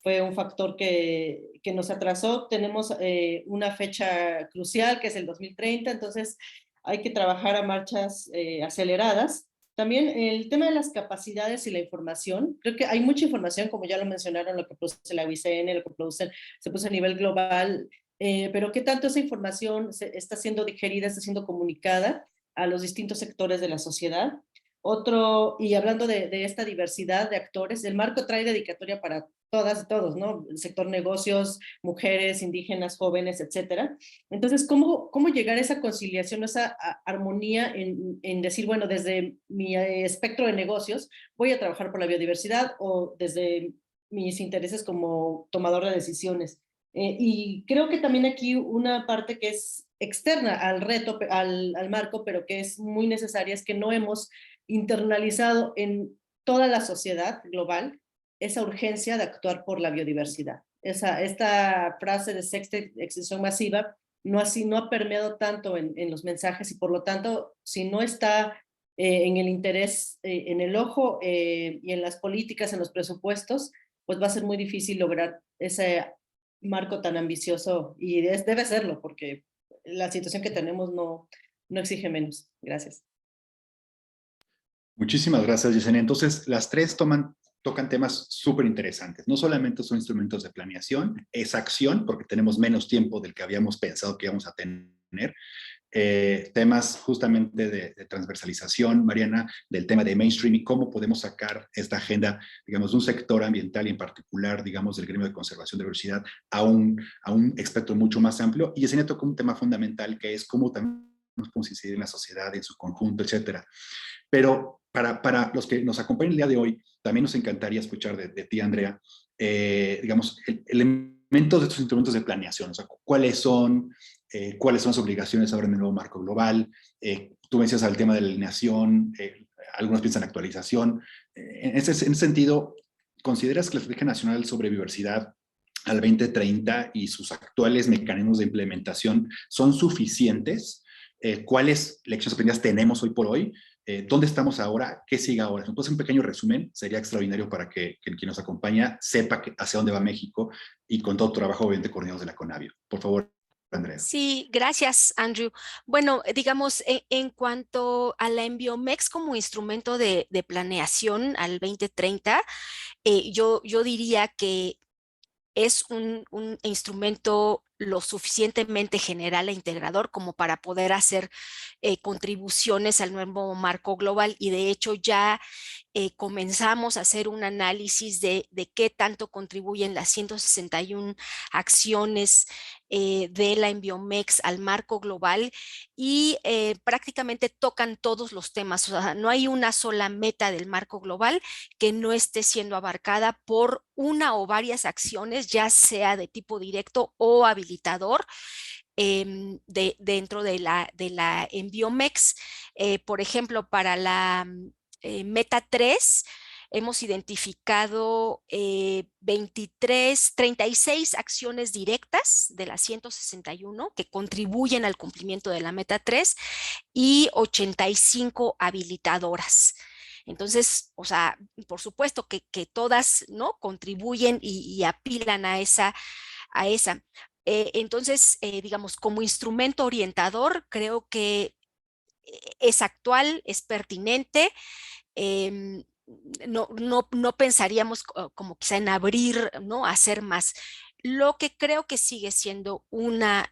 fue un factor que nos atrasó. Tenemos una fecha crucial que es el 2030, entonces hay que trabajar a marchas aceleradas. También el tema de las capacidades y la información. Creo que hay mucha información, como ya lo mencionaron, lo que produce la UICN, lo que se puso a nivel global, pero ¿qué tanto esa información está siendo digerida, está siendo comunicada a los distintos sectores de la sociedad? Otro, y hablando de esta diversidad de actores, el marco trae dedicatoria para todas y todos, ¿no? El sector negocios, mujeres, indígenas, jóvenes, etcétera. Entonces, ¿cómo llegar a esa conciliación, a esa armonía en decir, bueno, desde mi espectro de negocios voy a trabajar por la biodiversidad o desde mis intereses como tomador de decisiones? Y creo que también aquí una parte que es externa al reto, al marco, pero que es muy necesaria, es que no hemos internalizado en toda la sociedad global esa urgencia de actuar por la biodiversidad. Esta frase de sexta extinción masiva no ha permeado tanto en los mensajes y por lo tanto, si no está en el interés, en el ojo y en las políticas, en los presupuestos, pues va a ser muy difícil lograr ese marco tan ambicioso y debe serlo porque la situación que tenemos no exige menos. Gracias. Muchísimas gracias, Yesenia. Entonces, las tres tocan temas súper interesantes. No solamente son instrumentos de planeación, es acción, porque tenemos menos tiempo del que habíamos pensado que íbamos a tener. Temas justamente de transversalización, Mariana, del tema de mainstream y cómo podemos sacar esta agenda, digamos, de un sector ambiental y en particular, digamos, del gremio de conservación de biodiversidad a un espectro mucho más amplio. Y Yesenia tocó un tema fundamental que es cómo también nos podemos incidir en la sociedad, en su conjunto, etcétera. Pero para los que nos acompañan el día de hoy, también nos encantaría escuchar de ti, Andrea, digamos, elementos de estos instrumentos de planeación, o sea, cuáles son las obligaciones ahora en el nuevo marco global. Tú mencionas al tema de la alineación, algunos piensan en actualización. En ese sentido, ¿consideras que la Estrategia Nacional sobre Biodiversidad al 2030 y sus actuales mecanismos de implementación son suficientes? ¿Cuáles lecciones aprendidas tenemos hoy por hoy? ¿Dónde estamos ahora? ¿Qué sigue ahora? Entonces, un pequeño resumen sería extraordinario para que quien nos acompaña sepa hacia dónde va México y con todo trabajo, obviamente, coordinados de la CONABIO. Por favor, Andrea. Sí, gracias, Andrew. Bueno, digamos, en cuanto a la Enbiomex como instrumento de planeación al 2030, yo diría que es un instrumento lo suficientemente general e integrador como para poder hacer contribuciones al nuevo marco global y de hecho ya comenzamos a hacer un análisis de qué tanto contribuyen las 161 acciones de la Enbiomex al marco global y prácticamente tocan todos los temas. O sea, no hay una sola meta del marco global que no esté siendo abarcada por una o varias acciones, ya sea de tipo directo o habilitador. Dentro de la Enbiomex, por ejemplo, para la meta 3, hemos identificado 36 acciones directas de las 161 que contribuyen al cumplimiento de la meta 3 y 85 habilitadoras. Entonces, o sea, por supuesto que todas, ¿no?, contribuyen y apilan a esa. Entonces, digamos, como instrumento orientador, creo que es actual, es pertinente. No pensaríamos como quizá en abrir, ¿no? Hacer más. Lo que creo que sigue siendo una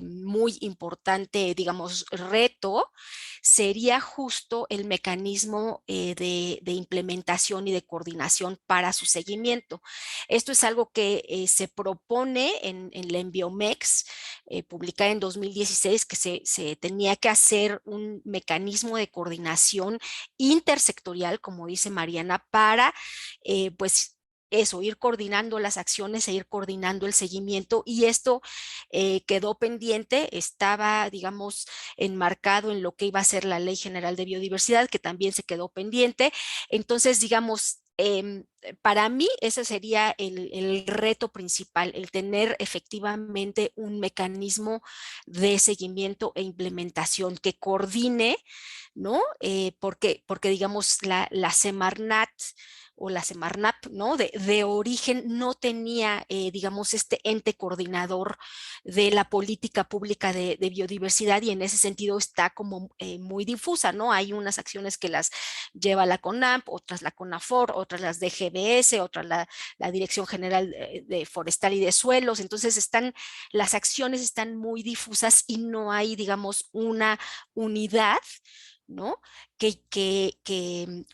muy importante, digamos, reto, sería justo el mecanismo de implementación y de coordinación para su seguimiento. Esto es algo que se propone en la Enviomex, publicada en 2016, que se tenía que hacer un mecanismo de coordinación intersectorial, como dice Mariana, para pues eso, ir coordinando las acciones e ir coordinando el seguimiento, y esto quedó pendiente, estaba, digamos, enmarcado en lo que iba a ser la Ley General de Biodiversidad, que también se quedó pendiente. Entonces, digamos, para mí ese sería el reto principal, el tener efectivamente un mecanismo de seguimiento e implementación que coordine, ¿no? Porque digamos, la Semarnat o la Semarnap, ¿no? De origen no tenía, digamos, este ente coordinador de la política pública de biodiversidad, y en ese sentido está como muy difusa, ¿no? Hay unas acciones que las lleva la CONAMP, otras la CONAFOR, otras las de GBS, otras la Dirección General de Forestal y de Suelos. Entonces las acciones están muy difusas y no hay, digamos, una unidad, ¿no? Que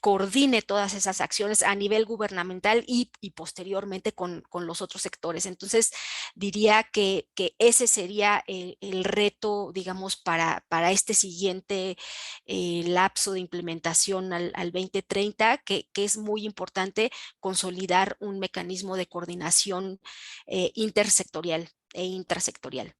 coordine todas esas acciones a nivel gubernamental y posteriormente con los otros sectores. Entonces, diría que ese sería el reto, digamos, para este siguiente lapso de implementación al 2030, que es muy importante consolidar un mecanismo de coordinación intersectorial e intrasectorial.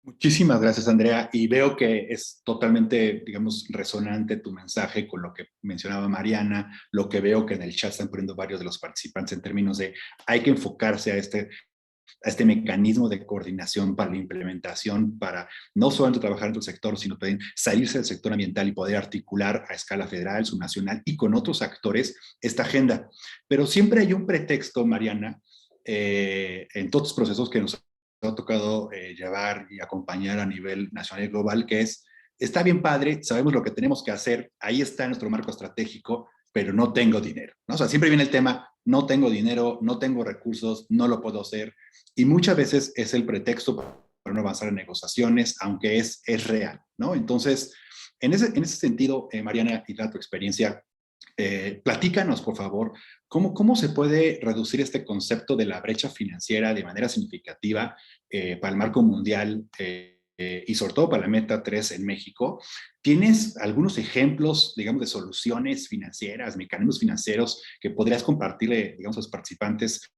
Muchísimas gracias, Andrea. Y veo que es totalmente, digamos, resonante tu mensaje con lo que mencionaba Mariana, lo que veo que en el chat están poniendo varios de los participantes en términos de hay que enfocarse a este mecanismo de coordinación para la implementación, para no solamente trabajar en el sector, sino también salirse del sector ambiental y poder articular a escala federal, subnacional y con otros actores esta agenda. Pero siempre hay un pretexto, Mariana, en todos los procesos que nos ha tocado llevar y acompañar a nivel nacional y global, que es, está bien padre, sabemos lo que tenemos que hacer, ahí está nuestro marco estratégico, pero no tengo dinero, ¿no? O sea, siempre viene el tema, no tengo dinero, no tengo recursos, no lo puedo hacer, y muchas veces es el pretexto para no avanzar en negociaciones, aunque es real, ¿no? Entonces, en ese sentido, Mariana, y dada tu experiencia, platícanos, por favor, ¿cómo se puede reducir este concepto de la brecha financiera de manera significativa para el marco mundial y sobre todo para la Meta 3 en México? ¿Tienes algunos ejemplos, digamos, de soluciones financieras, mecanismos financieros que podrías compartirle, digamos, a los participantes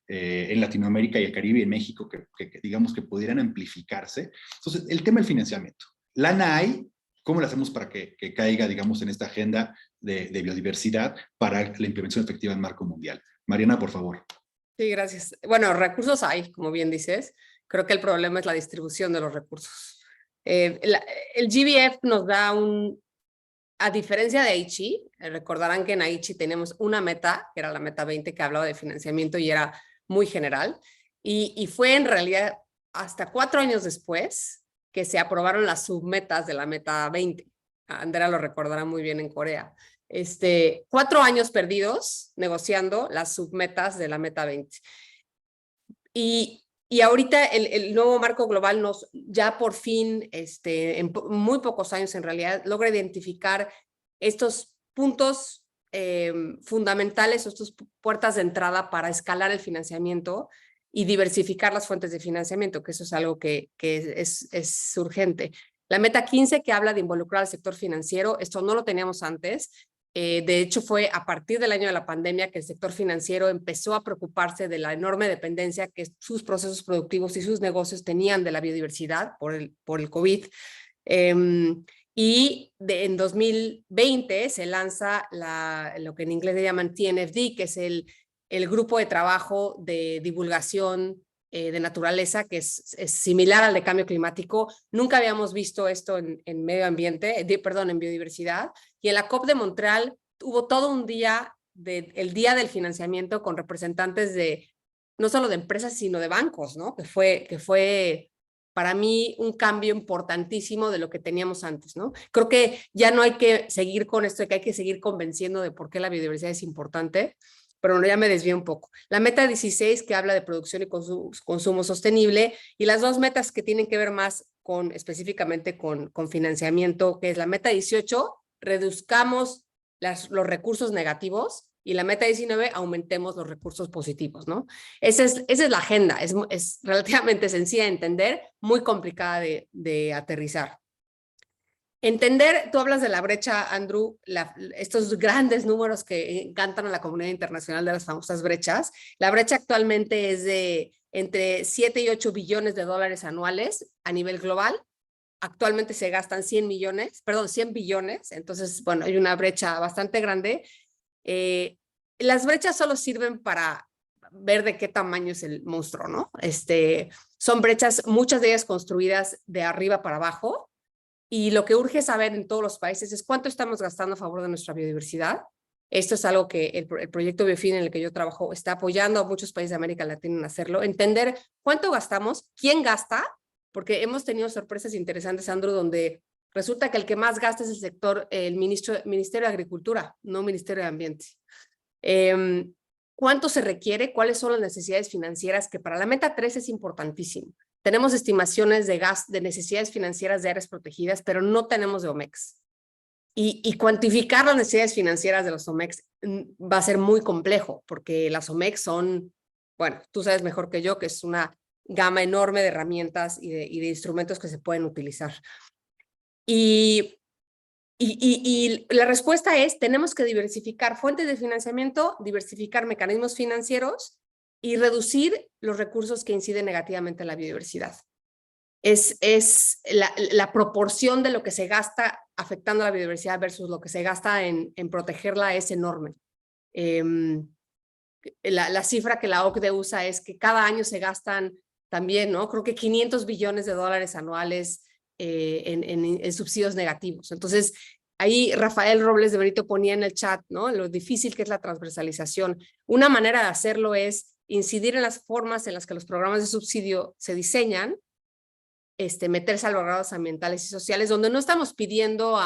en Latinoamérica y el Caribe y en México que digamos, que pudieran amplificarse? Entonces, el tema del financiamiento. ¿Lana hay? ¿Cómo lo hacemos para que caiga, digamos, en esta agenda de biodiversidad para la implementación efectiva del marco mundial? Mariana, por favor. Sí, gracias. Bueno, recursos hay, como bien dices. Creo que el problema es la distribución de los recursos. El GBF nos da a diferencia de Aichi, recordarán que en Aichi tenemos una meta, que era la meta 20, que hablaba de financiamiento y era muy general. Y fue en realidad hasta 4 años después que se aprobaron las submetas de la meta 20. Andrea lo recordará muy bien en Corea. 4 años perdidos negociando las submetas de la meta 20. Y ahorita el nuevo marco global ya por fin, en muy pocos años en realidad, logra identificar estos puntos fundamentales, estas puertas de entrada para escalar el financiamiento y diversificar las fuentes de financiamiento, que eso es algo que es urgente. La meta 15, que habla de involucrar al sector financiero, esto no lo teníamos antes. De hecho, fue a partir del año de la pandemia que el sector financiero empezó a preocuparse de la enorme dependencia que sus procesos productivos y sus negocios tenían de la biodiversidad por el COVID. En 2020 se lanza lo que en inglés le llaman TNFD, que es el grupo de trabajo de divulgación de naturaleza, que es similar al de cambio climático. Nunca habíamos visto esto en medio ambiente, en biodiversidad. Y en la COP de Montreal hubo todo un día, el día del financiamiento, con representantes de no solo de empresas, sino de bancos, ¿no? Que fue para mí un cambio importantísimo de lo que teníamos antes, ¿no? Creo que ya no hay que seguir con esto, que hay que seguir convenciendo de por qué la biodiversidad es importante, pero bueno, ya me desvié un poco. La meta 16, que habla de producción y consumo sostenible, y las dos metas que tienen que ver más específicamente con financiamiento, que es la meta 18, reduzcamos los recursos negativos, y la meta 19, aumentemos los recursos positivos, ¿no? Esa es la agenda, es relativamente sencilla de entender, muy complicada de aterrizar. Entender, tú hablas de la brecha, Andrew, estos grandes números que encantan a la comunidad internacional de las famosas brechas. La brecha actualmente es de entre 7 y 8 billones de dólares anuales a nivel global. Actualmente se gastan 100 billones, entonces, bueno, hay una brecha bastante grande. Las brechas solo sirven para ver de qué tamaño es el monstruo, ¿no? Son brechas, muchas de ellas construidas de arriba para abajo, y lo que urge saber en todos los países es cuánto estamos gastando a favor de nuestra biodiversidad. Esto es algo que el proyecto Biofin, en el que yo trabajo, está apoyando a muchos países de América Latina en hacerlo, entender cuánto gastamos, quién gasta, porque hemos tenido sorpresas interesantes, Andrew, donde resulta que el que más gasta es el sector, el Ministerio de Agricultura, no Ministerio de Ambiente. ¿Cuánto se requiere? ¿Cuáles son las necesidades financieras? Que para la meta 3 es importantísimo. Tenemos estimaciones de necesidades financieras de áreas protegidas, pero no tenemos de OMEX. Y cuantificar las necesidades financieras de los OMEX va a ser muy complejo, porque las OMEX son, bueno, tú sabes mejor que yo, que es una gama enorme de herramientas y de instrumentos que se pueden utilizar. Y la respuesta es, tenemos que diversificar fuentes de financiamiento, diversificar mecanismos financieros y reducir los recursos que inciden negativamente en la biodiversidad. Es la proporción de lo que se gasta afectando a la biodiversidad versus lo que se gasta en protegerla es enorme. La cifra que la OCDE usa es que cada año se gastan también, ¿no? Creo que 500 billones de dólares anuales en subsidios negativos. Entonces, ahí Rafael Robles de Benito ponía en el chat, ¿no? Lo difícil que es la transversalización. Una manera de hacerlo es incidir en las formas en las que los programas de subsidio se diseñan, meter salvaguardas ambientales y sociales, donde no estamos pidiendo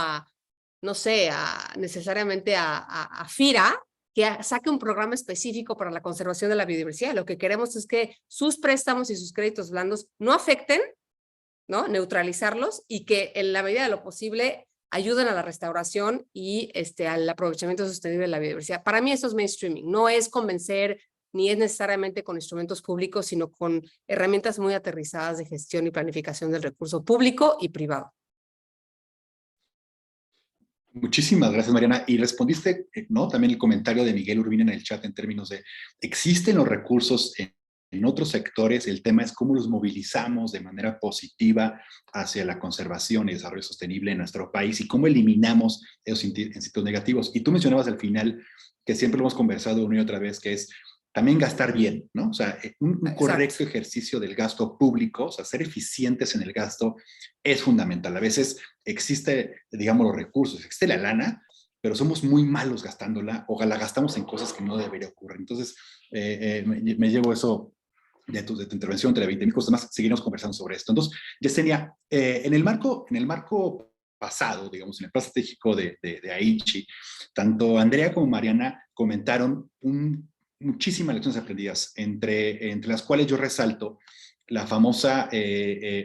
necesariamente a FIRA que saque un programa específico para la conservación de la biodiversidad. Lo que queremos es que sus préstamos y sus créditos blandos no afecten, ¿no? Neutralizarlos, y que en la medida de lo posible ayuden a la restauración y al aprovechamiento sostenible de la biodiversidad. Para mí eso es mainstreaming, no es convencer ni es necesariamente con instrumentos públicos, sino con herramientas muy aterrizadas de gestión y planificación del recurso público y privado. Muchísimas gracias, Mariana. Y respondiste, ¿no? También el comentario de Miguel Urbina en el chat en términos de, existen los recursos en otros sectores, el tema es cómo los movilizamos de manera positiva hacia la conservación y desarrollo sostenible en nuestro país y cómo eliminamos esos instintos negativos. Y tú mencionabas al final, que siempre lo hemos conversado una y otra vez, que es también gastar bien, ¿no? O sea, un correcto ejercicio del gasto público, o sea, ser eficientes en el gasto es fundamental. A veces existe, digamos, los recursos, existe la lana, pero somos muy malos gastándola o la gastamos en cosas que no debería ocurrir. Entonces, me llevo eso de tu intervención, entre 20,000 cosas más, seguiremos conversando sobre esto. Entonces, Yesenia, en el marco pasado, digamos, en el plan estratégico de Aichi, tanto Andrea como Mariana comentaron muchísimas lecciones aprendidas, entre las cuales yo resalto la famosa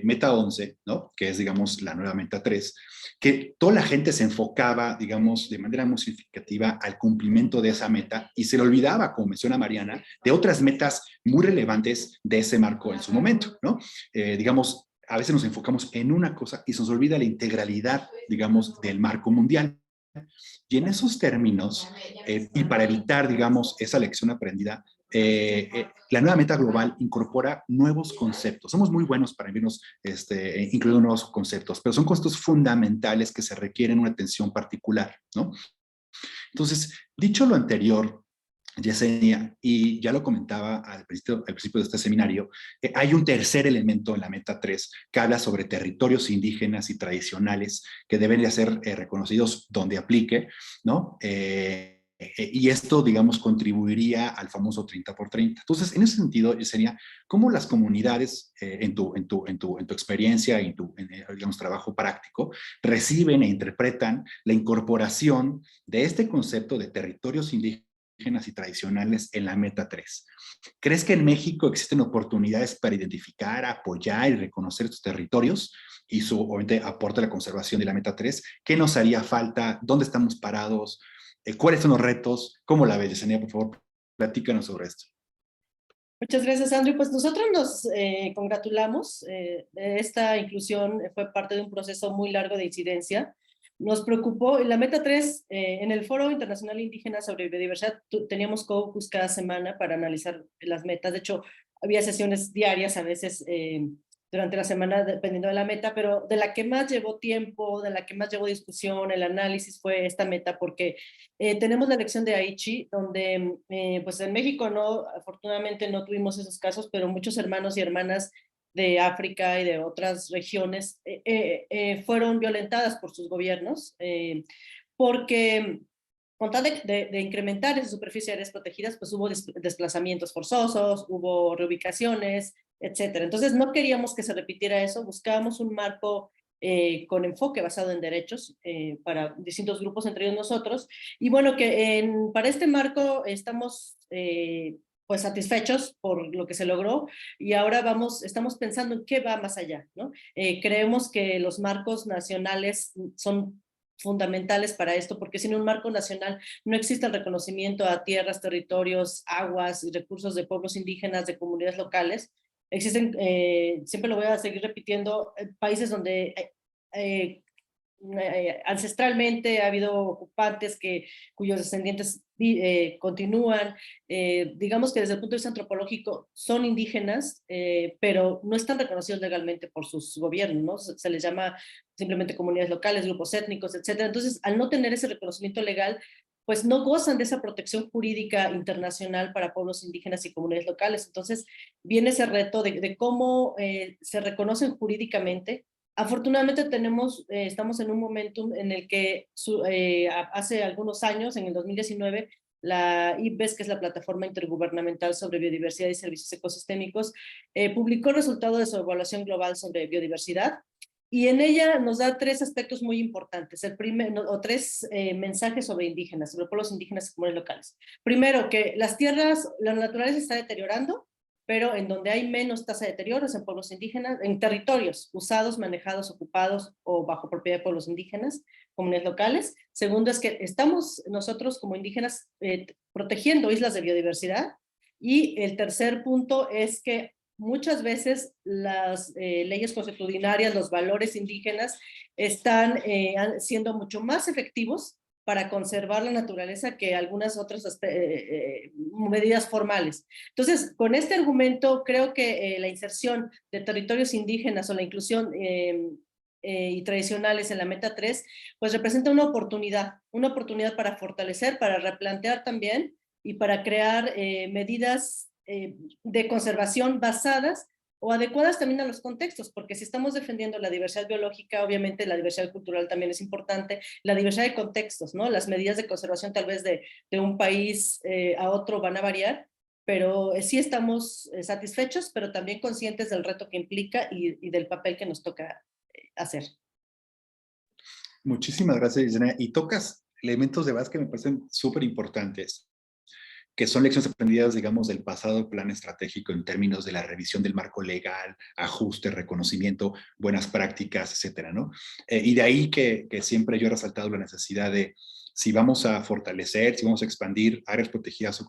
meta 11, ¿no? Que es, digamos, la nueva meta 3, que toda la gente se enfocaba, digamos, de manera muy significativa al cumplimiento de esa meta y se le olvidaba, como menciona Mariana, de otras metas muy relevantes de ese marco en su momento, ¿no? Digamos, a veces nos enfocamos en una cosa y se nos olvida la integralidad, digamos, del marco mundial. Y en esos términos, y para evitar, digamos, esa lección aprendida, la nueva meta global incorpora nuevos conceptos. Somos muy buenos para irnos incluyendo nuevos conceptos, pero son conceptos fundamentales que se requieren una atención particular, ¿no? Entonces, dicho lo anterior, Yesenia, y ya lo comentaba al principio de este seminario, hay un tercer elemento en la meta 3 que habla sobre territorios indígenas y tradicionales que deben de ser reconocidos donde aplique, ¿no? y esto, digamos, contribuiría al famoso 30x30. Entonces, en ese sentido, sería cómo las comunidades, en tu experiencia y digamos, trabajo práctico, reciben e interpretan la incorporación de este concepto de territorios indígenas y tradicionales en la Meta 3. ¿Crees que en México existen oportunidades para identificar, apoyar y reconocer estos territorios y su, obviamente, aporte a la conservación de la Meta 3? ¿Qué nos haría falta? ¿Dónde estamos parados? ¿Cuáles son los retos? ¿Cómo la ves, Yesenia? Por favor, platícanos sobre esto. Muchas gracias, Andrew. Pues nosotros nos congratulamos. Esta inclusión fue parte de un proceso muy largo de incidencia. Nos preocupó, la Meta 3, en el Foro Internacional Indígena sobre Biodiversidad, teníamos caucus cada semana para analizar las metas. De hecho, había sesiones diarias, a veces durante la semana, dependiendo de la meta, pero de la que más llevó tiempo, de la que más llevó discusión, el análisis fue esta meta, porque tenemos la elección de Aichi, donde pues en México no, afortunadamente no tuvimos esos casos, pero muchos hermanos y hermanas de África y de otras regiones fueron violentadas por sus gobiernos, porque con tal de incrementar esa superficie de áreas protegidas, pues hubo desplazamientos forzosos, hubo reubicaciones, etcétera. Entonces no queríamos que se repitiera eso, buscábamos un marco con enfoque basado en derechos para distintos grupos, entre ellos nosotros, y bueno, que para este marco estamos pues satisfechos por lo que se logró, y ahora estamos pensando en qué va más allá, ¿no? Creemos que los marcos nacionales son fundamentales para esto, porque sin un marco nacional no existe el reconocimiento a tierras, territorios, aguas y recursos de pueblos indígenas, de comunidades locales. Existen, siempre lo voy a seguir repitiendo, países donde ancestralmente ha habido ocupantes cuyos descendientes continúan, digamos que desde el punto de vista antropológico son indígenas, pero no están reconocidos legalmente por sus gobiernos, ¿no? Se les llama simplemente comunidades locales, grupos étnicos, etcétera. Entonces, al no tener ese reconocimiento legal, pues no gozan de esa protección jurídica internacional para pueblos indígenas y comunidades locales. Entonces, viene ese reto de cómo se reconocen jurídicamente. Afortunadamente estamos en un momentum en el que hace algunos años, en el 2019, la IPBES, que es la Plataforma Intergubernamental sobre Biodiversidad y Servicios Ecosistémicos, publicó el resultado de su evaluación global sobre biodiversidad, y en ella nos da tres aspectos muy importantes, tres mensajes sobre indígenas, sobre pueblos indígenas y comunidades locales. Primero, que la naturaleza está deteriorando, pero en donde hay menos tasa de deterioro es en pueblos indígenas, en territorios usados, manejados, ocupados o bajo propiedad de pueblos indígenas, comunidades locales. Segundo es que estamos nosotros como indígenas protegiendo islas de biodiversidad. Y el tercer punto es que muchas veces las leyes consuetudinarias, los valores indígenas están siendo mucho más efectivos para conservar la naturaleza que algunas otras medidas formales. Entonces, con este argumento, creo que la inserción de territorios indígenas o la inclusión y tradicionales en la Meta 3, pues representa una oportunidad para fortalecer, para replantear también y para crear medidas de conservación basadas o adecuadas también a los contextos, porque si estamos defendiendo la diversidad biológica, obviamente la diversidad cultural también es importante, la diversidad de contextos, ¿no? Las medidas de conservación tal vez de un país a otro van a variar, pero sí estamos satisfechos, pero también conscientes del reto que implica y del papel que nos toca hacer. Muchísimas gracias, Yesenia. Y tocas elementos de base que me parecen súper importantes, que son lecciones aprendidas, digamos, del pasado plan estratégico en términos de la revisión del marco legal, ajuste, reconocimiento, buenas prácticas, etcétera, ¿no? Y de ahí que siempre yo he resaltado la necesidad de, si vamos a fortalecer, si vamos a expandir áreas protegidas o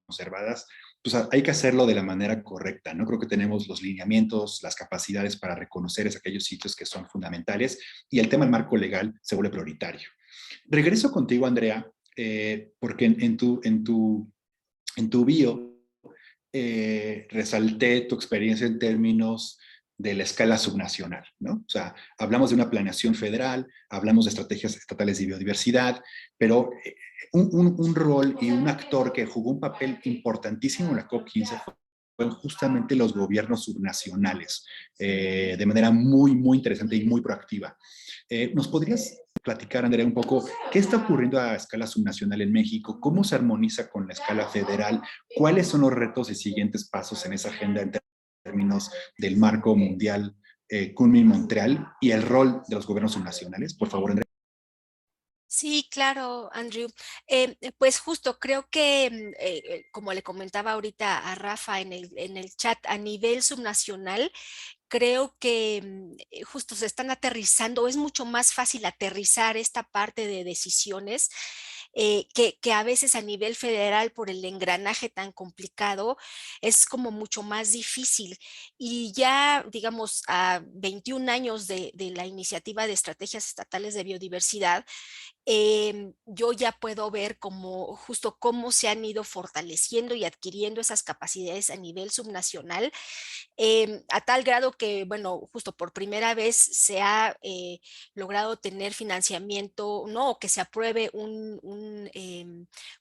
conservadas, pues hay que hacerlo de la manera correcta, ¿no? Creo que tenemos los lineamientos, las capacidades para reconocer aquellos sitios que son fundamentales, y el tema del marco legal se vuelve prioritario. Regreso contigo, Andrea, porque en tu bio resalté tu experiencia en términos de la escala subnacional, ¿no? O sea, hablamos de una planeación federal, hablamos de estrategias estatales de biodiversidad, pero un rol y un actor que jugó un papel importantísimo en la COP15 justamente los gobiernos subnacionales, de manera muy, muy interesante y muy proactiva. ¿Nos podrías platicar, Andrea, un poco qué está ocurriendo a escala subnacional en México? ¿Cómo se armoniza con la escala federal? ¿Cuáles son los retos y siguientes pasos en esa agenda en términos del marco mundial Kunming-Montreal y el rol de los gobiernos subnacionales? Por favor, Andrea. Sí, claro, Andrew. Pues justo creo que, como le comentaba ahorita a Rafa en el chat, a nivel subnacional, creo que justo se están aterrizando, es mucho más fácil aterrizar esta parte de decisiones que a veces a nivel federal por el engranaje tan complicado es como mucho más difícil. Y ya, digamos, a 21 años de la iniciativa de estrategias estatales de biodiversidad, yo ya puedo ver como justo cómo se han ido fortaleciendo y adquiriendo esas capacidades a nivel subnacional, a tal grado que, bueno, justo por primera vez se ha logrado tener financiamiento, ¿no? O que se apruebe un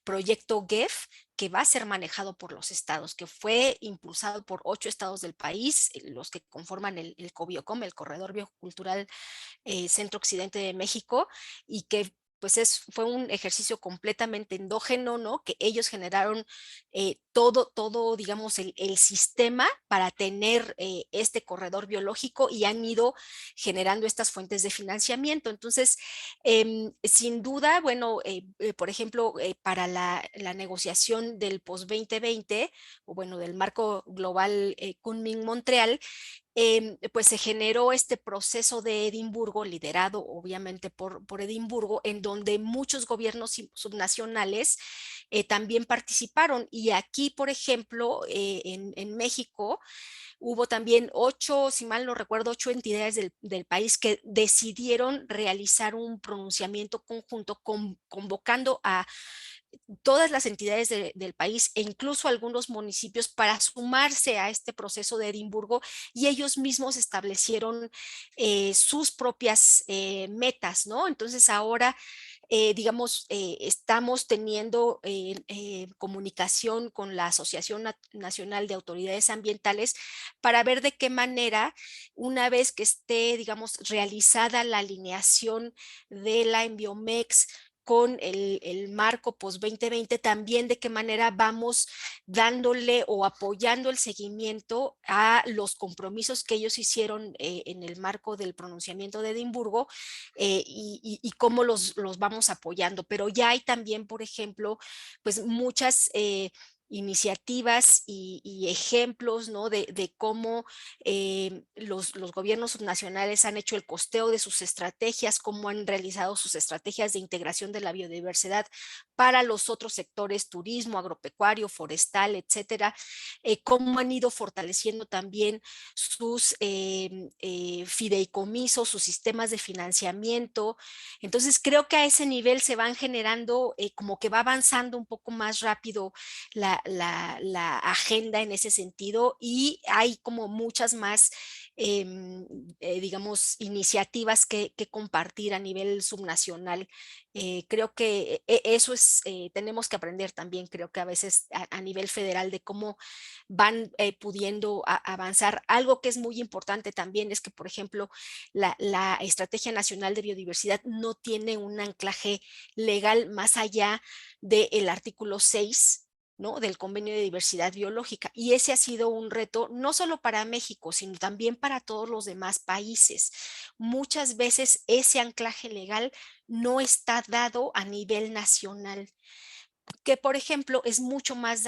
proyecto GEF que va a ser manejado por los estados, que fue impulsado por 8 estados del país, los que conforman el COBIOCOM, el Corredor Biocultural Centro-Occidente de México, y que pues fue un ejercicio completamente endógeno, ¿no? Que ellos generaron todo, digamos, el sistema para tener este corredor biológico y han ido generando estas fuentes de financiamiento. Entonces, sin duda, bueno, por ejemplo, para la negociación del post-2020, o bueno, del marco global Kunming-Montreal, pues se generó este proceso de Edimburgo, liderado obviamente por Edimburgo, en donde muchos gobiernos subnacionales también participaron. Y aquí, por ejemplo, en México, hubo también 8, si mal no recuerdo, 8 entidades del país que decidieron realizar un pronunciamiento conjunto convocando a todas las entidades del país e incluso algunos municipios para sumarse a este proceso de Edimburgo, y ellos mismos establecieron sus propias metas, ¿no? Entonces ahora digamos, estamos teniendo comunicación con la Asociación Nacional de Autoridades Ambientales para ver de qué manera, una vez que esté, digamos, realizada la alineación de la Enviomex con el marco post-2020, también de qué manera vamos dándole o apoyando el seguimiento a los compromisos que ellos hicieron en el marco del pronunciamiento de Edimburgo, y cómo los vamos apoyando. Pero ya hay también, por ejemplo, pues muchas iniciativas y ejemplos, ¿no? de cómo los gobiernos subnacionales han hecho el costeo de sus estrategias, cómo han realizado sus estrategias de integración de la biodiversidad para los otros sectores, turismo, agropecuario, forestal, etcétera, cómo han ido fortaleciendo también sus fideicomisos, sus sistemas de financiamiento. Entonces creo que a ese nivel se van generando, como que va avanzando un poco más rápido la agenda en ese sentido, y hay como muchas más, digamos, iniciativas que compartir a nivel subnacional. Creo que eso es, tenemos que aprender también, creo que a veces a nivel federal, de cómo van pudiendo avanzar. Algo que es muy importante también es que, por ejemplo, la Estrategia Nacional de Biodiversidad no tiene un anclaje legal más allá del artículo 6, ¿no? del Convenio de Diversidad Biológica. Y ese ha sido un reto no solo para México, sino también para todos los demás países. Muchas veces ese anclaje legal no está dado a nivel nacional, que por ejemplo es mucho más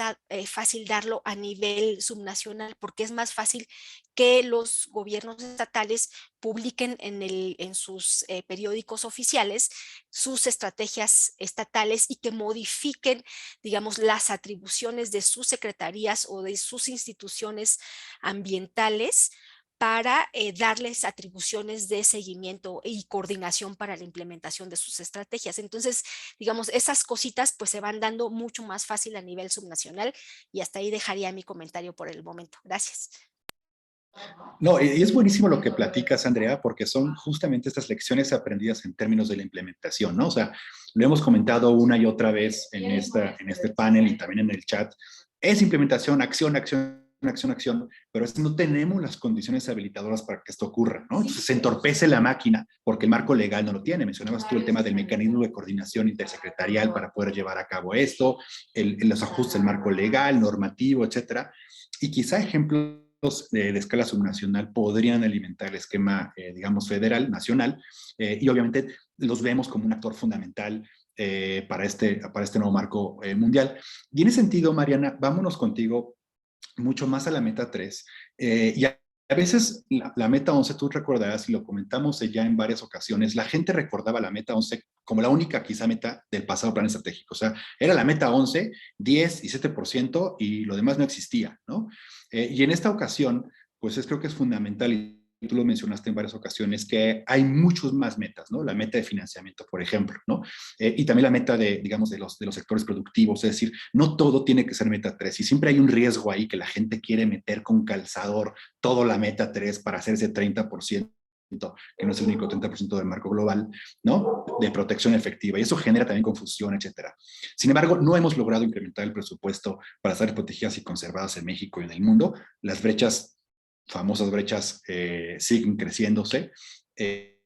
fácil darlo a nivel subnacional, porque es más fácil que los gobiernos estatales publiquen en sus periódicos oficiales sus estrategias estatales y que modifiquen, digamos, las atribuciones de sus secretarías o de sus instituciones ambientales para darles atribuciones de seguimiento y coordinación para la implementación de sus estrategias. Entonces, digamos, esas cositas pues se van dando mucho más fácil a nivel subnacional, y hasta ahí dejaría mi comentario por el momento. Gracias. No, y es buenísimo lo que platicas, Andrea, porque son justamente estas lecciones aprendidas en términos de la implementación, ¿no? O sea, lo hemos comentado una y otra vez en este panel y también en el chat. Es implementación, acción, acción, acción, pero no tenemos las condiciones habilitadoras para que esto ocurra, ¿no? Entonces se entorpece la máquina porque el marco legal no lo tiene. Mencionabas tú el tema del mecanismo de coordinación intersecretarial para poder llevar a cabo esto, los ajustes del marco legal, normativo, etcétera. Y quizá ejemplos de escala subnacional podrían alimentar el esquema, digamos, federal, nacional, y obviamente los vemos como un actor fundamental para este nuevo marco mundial. Y en ese sentido, Mariana, vámonos contigo mucho más a la meta 3. Y a veces la meta 11, tú recordarás, y lo comentamos ya en varias ocasiones, la gente recordaba la meta 11 como la única quizá meta del pasado plan estratégico. O sea, era la meta 11, 10 y 7%, y lo demás no existía, ¿no? Y en esta ocasión, pues creo que es fundamental, y tú lo mencionaste en varias ocasiones, que hay muchos más metas, ¿no? La meta de financiamiento, por ejemplo, ¿no? Y también la meta digamos, de los sectores productivos, es decir, no todo tiene que ser meta 3, y siempre hay un riesgo ahí que la gente quiere meter con calzador toda la meta 3 para hacer ese 30%, que no es el único 30% del marco global, ¿no? De protección efectiva, y eso genera también confusión, etcétera. Sin embargo, no hemos logrado incrementar el presupuesto para estar protegidas y conservadas en México y en el mundo. Las brechas, famosas brechas, siguen creciéndose, y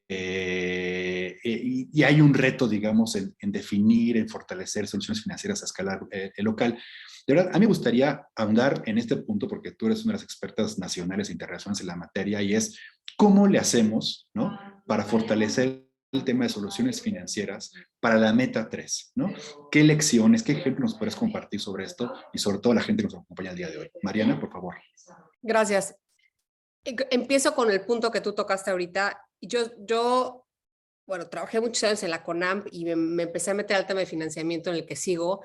hay un reto, digamos, en definir, en fortalecer soluciones financieras a escala local. De verdad, a mí me gustaría ahondar en este punto, porque tú eres una de las expertas nacionales e internacionales en la materia, y es cómo le hacemos, ¿no?, para fortalecer el tema de soluciones financieras para la meta 3, ¿no? ¿Qué lecciones, qué ejemplos nos puedes compartir sobre esto, y sobre todo a la gente que nos acompaña el día de hoy? Mariana, por favor. Gracias. Empiezo con el punto que tú tocaste ahorita. Bueno, trabajé muchos años en la CONAMP y me empecé a meter al tema de financiamiento, en el que sigo,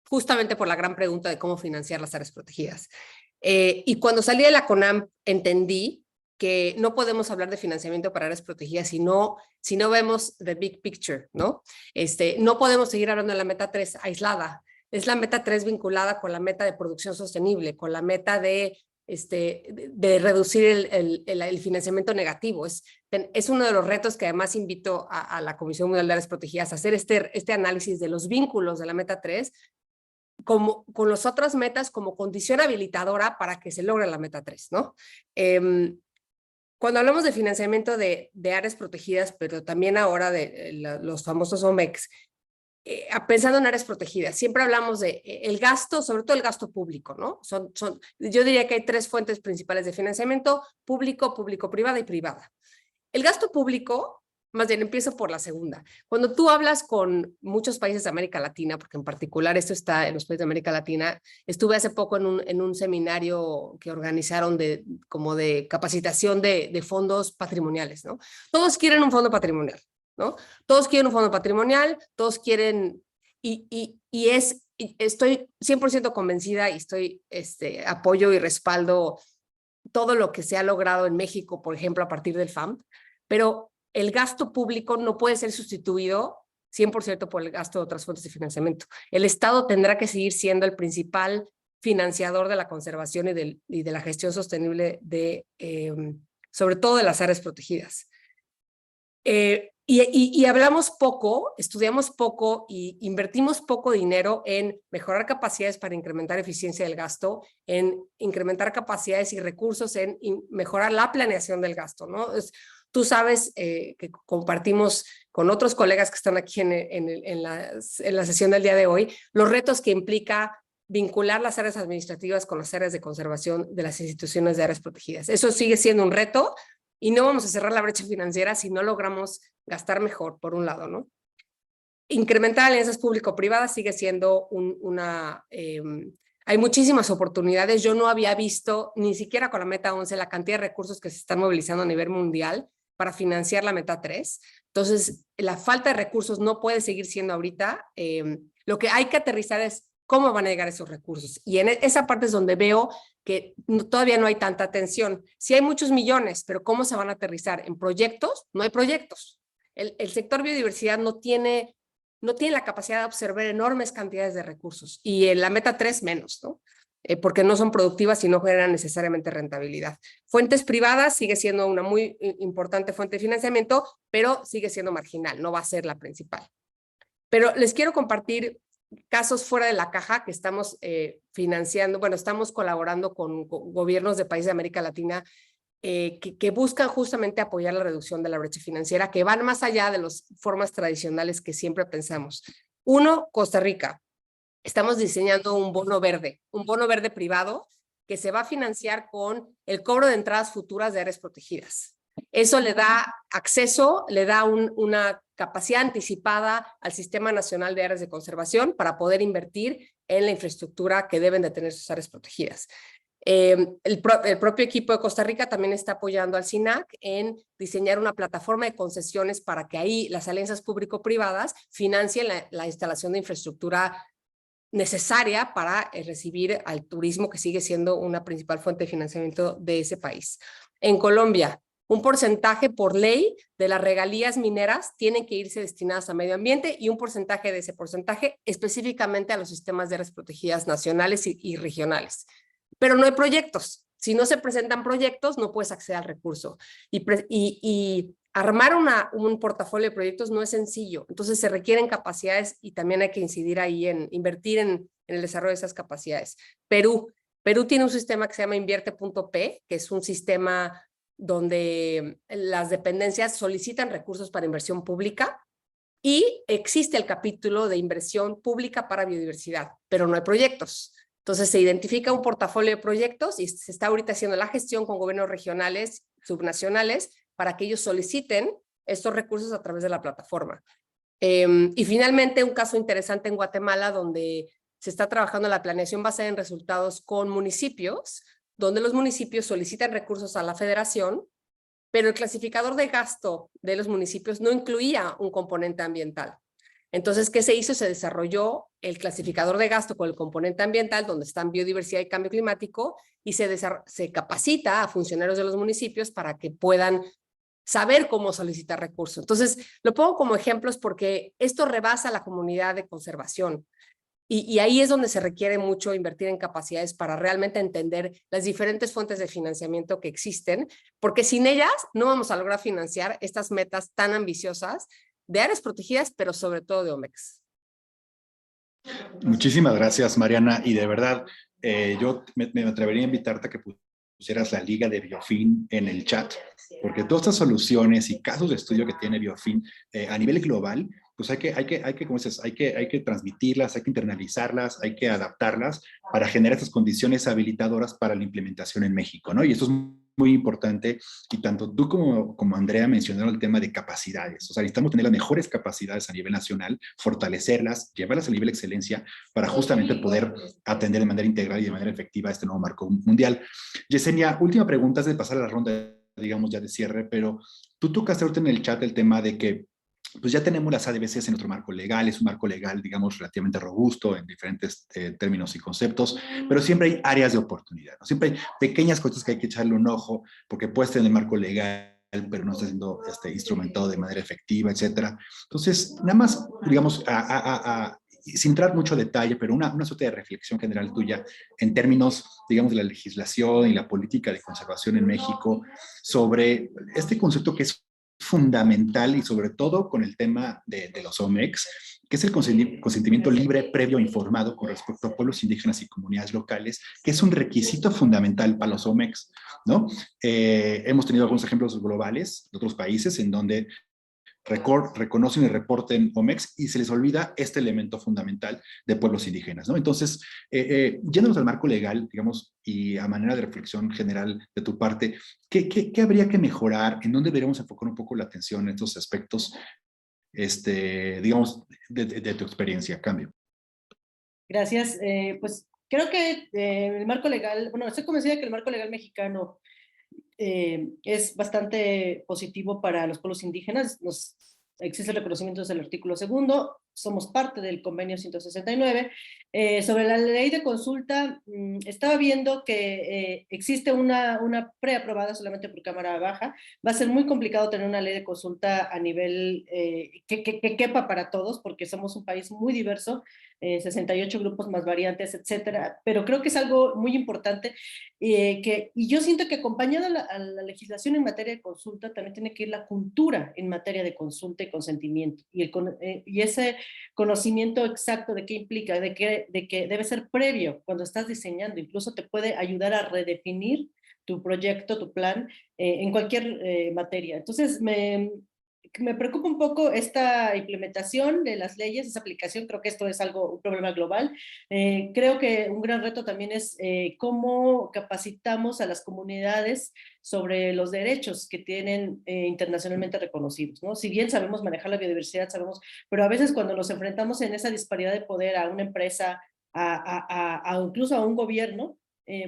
justamente por la gran pregunta de cómo financiar las áreas protegidas. Y cuando salí de la CONAMP entendí que no podemos hablar de financiamiento para áreas protegidas si no vemos the big picture, ¿no? No podemos seguir hablando de la meta 3 aislada. Es la meta 3 vinculada con la meta de producción sostenible, con la meta de reducir el financiamiento negativo. Es uno de los retos que además invito a la Comisión Mundial de Áreas Protegidas a hacer este análisis de los vínculos de la meta 3 con las otras metas como condición habilitadora para que se logre la meta 3, ¿no? Cuando hablamos de financiamiento de áreas protegidas, pero también ahora de los famosos OMEX, pensando en áreas protegidas, siempre hablamos de el gasto, sobre todo el gasto público, ¿no? Yo diría que hay tres fuentes principales de financiamiento: público, público-privada y privada. El gasto público, más bien empiezo por la segunda. Cuando tú hablas con muchos países de América Latina, porque en particular esto está en los países de América Latina, estuve hace poco en un seminario que organizaron como de capacitación de fondos patrimoniales, ¿no? Todos quieren un fondo patrimonial, ¿no? Todos quieren un fondo patrimonial, todos quieren, estoy 100% convencida y apoyo y respaldo todo lo que se ha logrado en México, por ejemplo, a partir del FAMP, pero el gasto público no puede ser sustituido 100% por el gasto de otras fuentes de financiamiento. El Estado tendrá que seguir siendo el principal financiador de la conservación y de la gestión sostenible sobre todo de las áreas protegidas. Y hablamos poco, estudiamos poco y invertimos poco dinero en mejorar capacidades para incrementar eficiencia del gasto, en incrementar capacidades y recursos, en mejorar la planeación del gasto, ¿no? Tú sabes que compartimos con otros colegas que están aquí en la sesión del día de hoy los retos que implica vincular las áreas administrativas con las áreas de conservación de las instituciones de áreas protegidas. Eso sigue siendo un reto. Y no vamos a cerrar la brecha financiera si no logramos gastar mejor, por un lado, ¿no? Incrementar alianzas público-privadas sigue siendo hay muchísimas oportunidades. Yo no había visto, ni siquiera con la meta 11, la cantidad de recursos que se están movilizando a nivel mundial para financiar la meta 3. Entonces, la falta de recursos no puede seguir siendo ahorita. Lo que hay que aterrizar es cómo van a llegar esos recursos. Y en esa parte es donde veo que todavía no hay tanta atención. Sí hay muchos millones, pero ¿cómo se van a aterrizar? ¿En proyectos? No hay proyectos. El sector biodiversidad no tiene la capacidad de absorber enormes cantidades de recursos. Y en la meta 3 menos, ¿no? Porque no son productivas y no generan necesariamente rentabilidad. Fuentes privadas sigue siendo una muy importante fuente de financiamiento, pero sigue siendo marginal, no va a ser la principal. Pero les quiero compartir casos fuera de la caja que estamos financiando, bueno, estamos colaborando con gobiernos de países de América Latina que buscan justamente apoyar la reducción de la brecha financiera, que van más allá de las formas tradicionales que siempre pensamos. Uno, Costa Rica. Estamos diseñando un bono verde privado que se va a financiar con el cobro de entradas futuras de áreas protegidas. Eso le da acceso, le da una capacidad anticipada al Sistema Nacional de Áreas de Conservación para poder invertir en la infraestructura que deben de tener sus áreas protegidas. El propio equipo de Costa Rica también está apoyando al SINAC en diseñar una plataforma de concesiones para que ahí las alianzas público-privadas financien la instalación de infraestructura necesaria para recibir al turismo, que sigue siendo una principal fuente de financiamiento de ese país. En Colombia, un porcentaje por ley de las regalías mineras tienen que irse destinadas a medio ambiente y un porcentaje de ese porcentaje específicamente a los sistemas de áreas protegidas nacionales y regionales. Pero no hay proyectos. Si no se presentan proyectos, no puedes acceder al recurso. Y armar un portafolio de proyectos no es sencillo. Entonces se requieren capacidades y también hay que incidir ahí en invertir en el desarrollo de esas capacidades. Perú tiene un sistema que se llama Invierte.p, que es un sistema donde las dependencias solicitan recursos para inversión pública y existe el capítulo de inversión pública para biodiversidad, pero no hay proyectos. Entonces se identifica un portafolio de proyectos y se está ahorita haciendo la gestión con gobiernos regionales, subnacionales, para que ellos soliciten estos recursos a través de la plataforma. Y finalmente un caso interesante en Guatemala donde se está trabajando la planeación basada en resultados con municipios, donde los municipios solicitan recursos a la federación, pero el clasificador de gasto de los municipios no incluía un componente ambiental. Entonces, ¿qué se hizo? Se desarrolló el clasificador de gasto con el componente ambiental, donde están biodiversidad y cambio climático, y se capacita a funcionarios de los municipios para que puedan saber cómo solicitar recursos. Entonces, lo pongo como ejemplos porque esto rebasa la comunidad de conservación. Y ahí es donde se requiere mucho invertir en capacidades para realmente entender las diferentes fuentes de financiamiento que existen, porque sin ellas no vamos a lograr financiar estas metas tan ambiciosas de áreas protegidas, pero sobre todo de OMEX. Muchísimas gracias, Mariana. Y de verdad, yo me atrevería a invitarte a que pusieras la liga de Biofin en el chat, porque todas estas soluciones y casos de estudio que tiene Biofin a nivel global, pues hay que, como dices, hay que transmitirlas, hay que internalizarlas, hay que adaptarlas para generar estas condiciones habilitadoras para la implementación en México, ¿no? Y esto es muy importante, y tanto tú como Andrea mencionaron el tema de capacidades. O sea, necesitamos tener las mejores capacidades a nivel nacional, fortalecerlas, llevarlas a nivel de excelencia para justamente poder atender de manera integral y de manera efectiva este nuevo marco mundial. Yesenia, última pregunta antes de pasar a la ronda, digamos, ya de cierre, pero tú tocaste ahorita en el chat el tema de que pues ya tenemos las ADBCs en nuestro marco legal, es un marco legal, digamos, relativamente robusto en diferentes términos y conceptos, pero siempre hay áreas de oportunidad, ¿no? Siempre hay pequeñas cosas que hay que echarle un ojo, porque puedes tener el marco legal, pero no está siendo instrumentado de manera efectiva, etcétera. Entonces, nada más, digamos, sin entrar mucho detalle, pero una suerte de reflexión general tuya en términos, digamos, de la legislación y la política de conservación en México sobre este concepto que es fundamental y sobre todo con el tema de los OMEX, que es el consentimiento libre, previo, informado con respecto a pueblos indígenas y comunidades locales, que es un requisito fundamental para los OMEX, ¿no? Hemos tenido algunos ejemplos globales de otros países en donde reconocen y reporten OMEX y se les olvida este elemento fundamental de pueblos indígenas, ¿no? Entonces, yéndonos al marco legal, digamos, y a manera de reflexión general de tu parte, ¿qué habría que mejorar? ¿En dónde deberíamos enfocar un poco la atención en estos aspectos, digamos, de tu experiencia? Cambio. Gracias. Pues creo que el marco legal, bueno, estoy convencida que el marco legal mexicano es bastante positivo para los pueblos indígenas. Existe el reconocimiento desde el artículo 2, somos parte del convenio 169. Sobre la ley de consulta, estaba viendo que existe una preaprobada solamente por Cámara Baja. Va a ser muy complicado tener una ley de consulta a nivel que quepa para todos, porque somos un país muy diverso. 68 grupos más variantes, etcétera, pero creo que es algo muy importante y yo siento que acompañado a la legislación en materia de consulta también tiene que ir la cultura en materia de consulta y consentimiento y ese conocimiento exacto de qué implica, de que debe ser previo cuando estás diseñando, incluso te puede ayudar a redefinir tu proyecto, tu plan, en cualquier materia. Entonces, me preocupa un poco esta implementación de las leyes, esa aplicación, creo que esto es un problema global. Creo que un gran reto también es cómo capacitamos a las comunidades sobre los derechos que tienen internacionalmente reconocidos, ¿no? Si bien sabemos manejar la biodiversidad, pero a veces cuando nos enfrentamos en esa disparidad de poder a una empresa, incluso a un gobierno,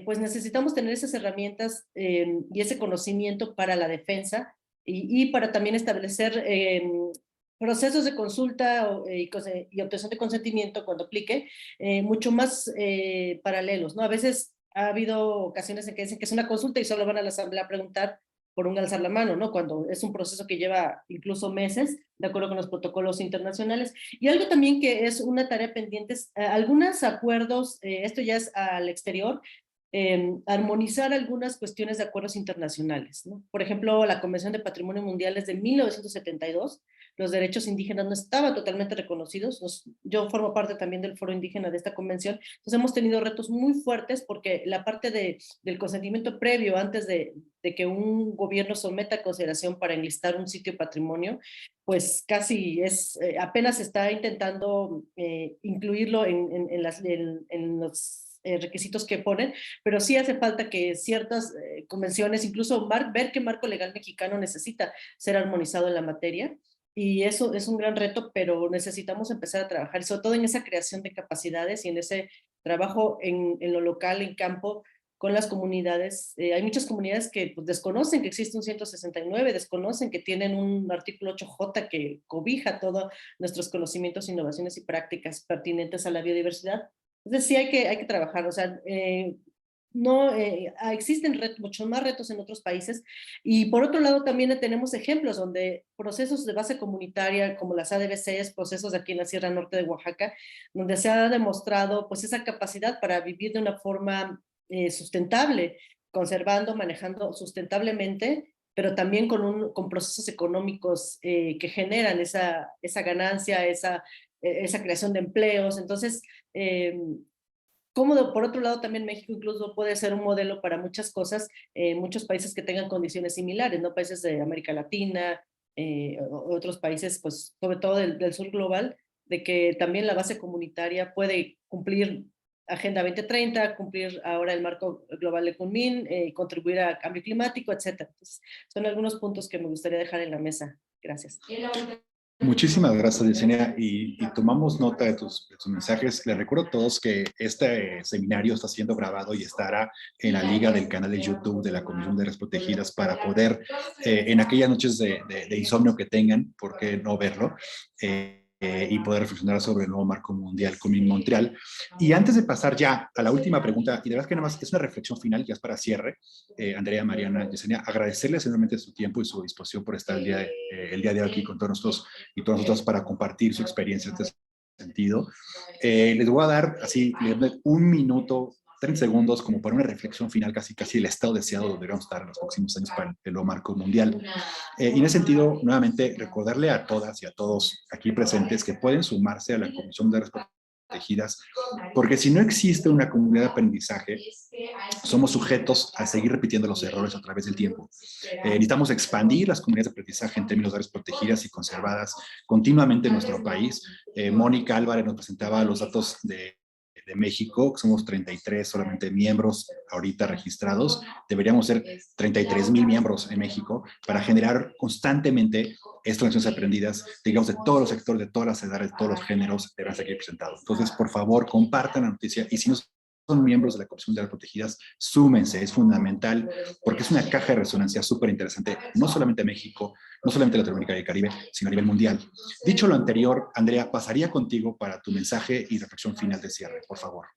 pues necesitamos tener esas herramientas y ese conocimiento para la defensa y para también establecer procesos de consulta y obtención de consentimiento cuando aplique, mucho más paralelos, ¿no? A veces ha habido ocasiones en que dicen que es una consulta y solo van a la asamblea a preguntar por un alzar la mano, ¿no? Cuando es un proceso que lleva incluso meses, de acuerdo con los protocolos internacionales. Y algo también que es una tarea pendiente es algunos acuerdos, esto ya es al exterior, armonizar algunas cuestiones de acuerdos internacionales, ¿no? Por ejemplo, la Convención de Patrimonio Mundial es de 1972, los derechos indígenas no estaban totalmente reconocidos, yo formo parte también del foro indígena de esta convención, entonces hemos tenido retos muy fuertes porque la parte del consentimiento previo antes de que un gobierno someta a consideración para enlistar un sitio patrimonio, pues casi apenas está intentando incluirlo en los requisitos que ponen, pero sí hace falta que ciertas convenciones, incluso ver qué marco legal mexicano necesita ser armonizado en la materia, y eso es un gran reto, pero necesitamos empezar a trabajar, sobre todo en esa creación de capacidades y en ese trabajo en lo local, en campo, con las comunidades. Hay muchas comunidades que pues, desconocen que existe un 169, desconocen que tienen un artículo 8J que cobija todos nuestros conocimientos, innovaciones y prácticas pertinentes a la biodiversidad. Entonces sí hay que trabajar, o sea, no, existen muchos más retos en otros países y por otro lado también tenemos ejemplos donde procesos de base comunitaria como las ADBCs, procesos aquí en la Sierra Norte de Oaxaca, donde se ha demostrado pues esa capacidad para vivir de una forma sustentable, conservando, manejando sustentablemente, pero también con procesos económicos que generan esa ganancia, esa creación de empleos. Entonces, cómodo, por otro lado, también México incluso puede ser un modelo para muchas cosas, muchos países que tengan condiciones similares, ¿no? Países de América Latina, otros países, pues, sobre todo del sur global, de que también la base comunitaria puede cumplir Agenda 2030, cumplir ahora el marco global de Kunming, contribuir al cambio climático, etcétera. Entonces, son algunos puntos que me gustaría dejar en la mesa. Gracias. Muchísimas gracias, Yesenia, y tomamos nota de tus mensajes. Les recuerdo a todos que este seminario está siendo grabado y estará en la liga del canal de YouTube de la Comisión de Áreas Protegidas para poder, en aquellas noches de insomnio que tengan, ¿por qué no verlo? Y poder reflexionar sobre el nuevo marco mundial con Montreal. Y antes de pasar ya a la última pregunta, y de verdad que nada más es una reflexión final, ya es para cierre, Andrea, Mariana, Yesenia, agradecerles enormemente su tiempo y su disposición por estar el día de hoy aquí con todos nosotros y todos nosotros para compartir su experiencia en este sentido. Les voy a dar así un minuto, 30 segundos como para una reflexión final, casi el estado deseado donde deberíamos estar en los próximos años para el nuevo marco mundial. Y en ese sentido, nuevamente, recordarle a todas y a todos aquí presentes que pueden sumarse a la Comisión de Áreas Protegidas, porque si no existe una comunidad de aprendizaje, somos sujetos a seguir repitiendo los errores a través del tiempo. Necesitamos expandir las comunidades de aprendizaje en términos de áreas protegidas y conservadas continuamente en nuestro país. Mónica Álvarez nos presentaba los datos de México, que somos 33 solamente miembros ahorita registrados, deberíamos ser 33,000 miembros en México para generar constantemente estas lecciones aprendidas, digamos, de todos los sectores, de todas las edades, de todos los géneros, deberán ser aquí presentados. Entonces, por favor, compartan la noticia y si no son miembros de la Comisión de Áreas Protegidas, súmense, es fundamental porque es una caja de resonancia súper interesante, no solamente en México, no solamente en Latinoamérica y el Caribe, sino a nivel mundial. Dicho lo anterior, Andrea, pasaría contigo para tu mensaje y reflexión final de cierre, por favor.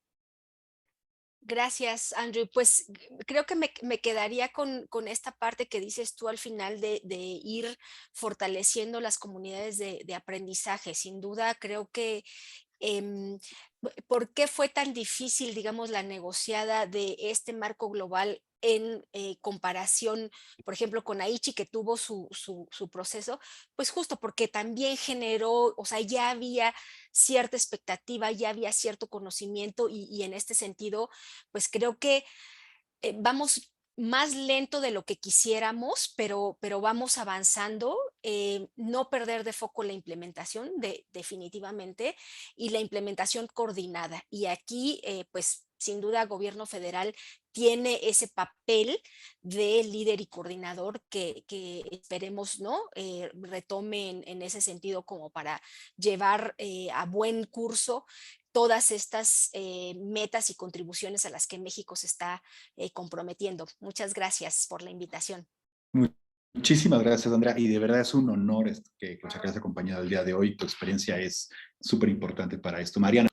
Gracias, Andrew. Pues creo que me quedaría con esta parte que dices tú al final de ir fortaleciendo las comunidades de aprendizaje. Sin duda, creo que ¿Por qué fue tan difícil, digamos, la negociada de este marco global en comparación, por ejemplo, con Aichi, que tuvo su proceso? Pues justo porque también generó, o sea, ya había cierta expectativa, ya había cierto conocimiento y en este sentido, pues creo que vamos más lento de lo que quisiéramos, pero vamos avanzando, no perder de foco la implementación definitivamente y la implementación coordinada. Y aquí, pues sin duda, gobierno federal tiene ese papel de líder y coordinador que esperemos, ¿no? Retome en ese sentido como para llevar a buen curso todas estas metas y contribuciones a las que México se está comprometiendo. Muchas gracias por la invitación. Muchísimas gracias, Andrea, y de verdad es un honor que nos hayas acompañado el día de hoy. Tu experiencia es súper importante para esto. Mariana.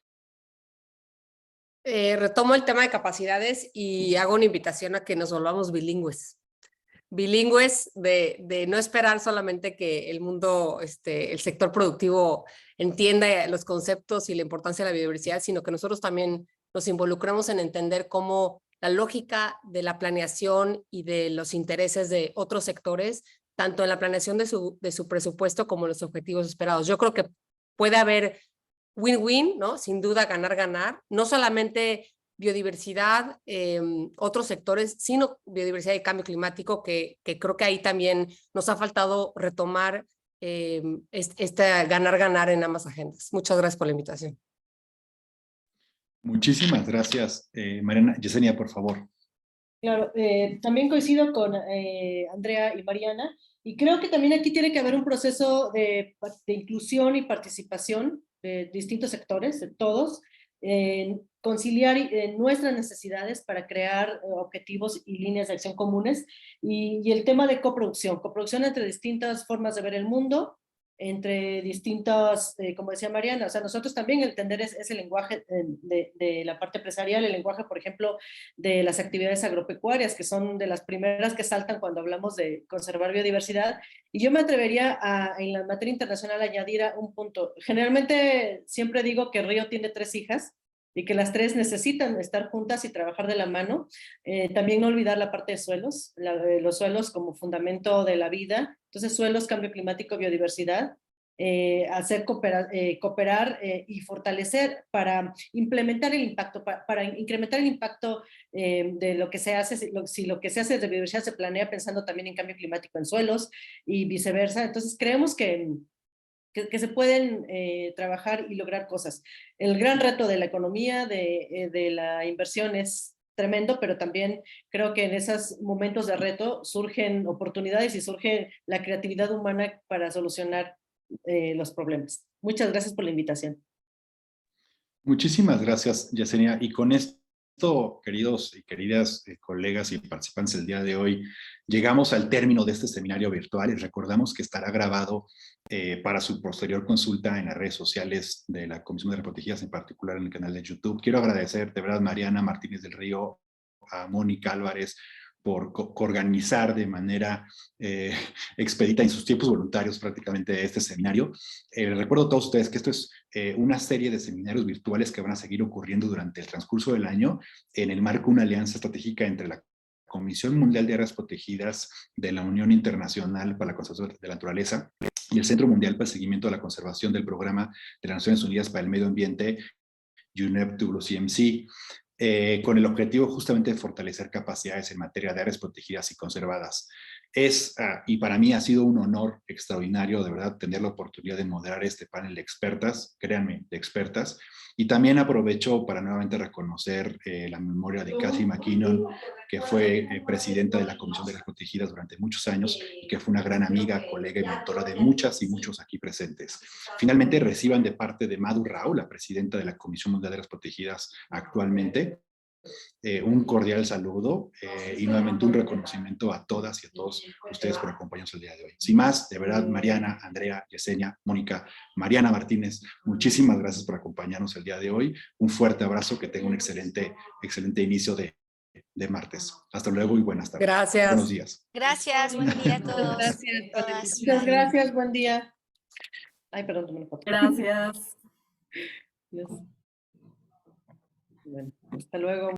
Retomo el tema de capacidades y hago una invitación a que nos volvamos bilingües. Bilingües de no esperar solamente que el mundo, el sector productivo entienda los conceptos y la importancia de la biodiversidad, sino que nosotros también nos involucremos en entender cómo la lógica de la planeación y de los intereses de otros sectores, tanto en la planeación de su presupuesto como en los objetivos esperados. Yo creo que puede haber win-win, ¿no? Sin duda ganar, no solamente biodiversidad, otros sectores, sino biodiversidad y cambio climático, que creo que ahí también nos ha faltado retomar este ganar en ambas agendas. Muchas gracias por la invitación. Muchísimas gracias, Mariana. Yesenia, por favor. Claro, también coincido con Andrea y Mariana, y creo que también aquí tiene que haber un proceso de inclusión y participación de distintos sectores, de todos, conciliar nuestras necesidades para crear objetivos y líneas de acción comunes, y el tema de coproducción entre distintas formas de ver el mundo, entre distintas, como decía Mariana, o sea, nosotros también entender ese lenguaje de la parte empresarial, el lenguaje, por ejemplo, de las actividades agropecuarias, que son de las primeras que saltan cuando hablamos de conservar biodiversidad. Y yo me atrevería en la materia internacional a añadir un punto. Generalmente siempre digo que Río tiene 3 hijas y que las 3 necesitan estar juntas y trabajar de la mano. También no olvidar la parte de suelos, los suelos como fundamento de la vida. Entonces, suelos, cambio climático, biodiversidad, hacer cooperar y fortalecer para implementar el impacto, para incrementar el impacto de lo que se hace, si lo que se hace de biodiversidad se planea pensando también en cambio climático en suelos y viceversa. Entonces, creemos que se pueden trabajar y lograr cosas. El gran reto de la economía, de la inversión es tremendo, pero también creo que en esos momentos de reto surgen oportunidades y surge la creatividad humana para solucionar los problemas. Muchas gracias por la invitación. Muchísimas gracias, Yesenia. Y con esto, queridos y queridas colegas y participantes del día de hoy, llegamos al término de este seminario virtual y recordamos que estará grabado para su posterior consulta en las redes sociales de la Comisión de Protegidas, en particular en el canal de YouTube. Quiero agradecer de verdad a Mariana Martínez del Río, a Mónica Álvarez, por organizar de manera expedita en sus tiempos voluntarios prácticamente este seminario. Recuerdo a todos ustedes que esto es una serie de seminarios virtuales que van a seguir ocurriendo durante el transcurso del año en el marco de una alianza estratégica entre la Comisión Mundial de Áreas Protegidas de la Unión Internacional para la Conservación de la Naturaleza y el Centro Mundial para el Seguimiento de la Conservación del Programa de las Naciones Unidas para el Medio Ambiente, UNEP-WCMC, con el objetivo justamente de fortalecer capacidades en materia de áreas protegidas y conservadas. Y para mí ha sido un honor extraordinario, de verdad, tener la oportunidad de moderar este panel de expertas, créanme, de expertas, y también aprovecho para nuevamente reconocer la memoria de Cathy McKinnon, que fue presidenta de la Comisión de Áreas Protegidas durante muchos años y que fue una gran amiga, colega y mentora de muchas y muchos aquí presentes. Finalmente, reciban de parte de Madhu Rao, la presidenta de la Comisión Mundial de Áreas Protegidas actualmente, un cordial saludo y nuevamente un reconocimiento a todas y a todos ustedes por acompañarnos el día de hoy. Sin más, de verdad, Mariana, Andrea, Yesenia, Mónica, Mariana Martínez, muchísimas gracias por acompañarnos el día de hoy. Un fuerte abrazo, que tenga un excelente inicio de martes. Hasta luego y buenas tardes. Gracias. Buenos días. Gracias, buen día a todos. Muchas gracias, buen día. Ay, perdón, tomé una foto. Gracias. Bueno, hasta luego.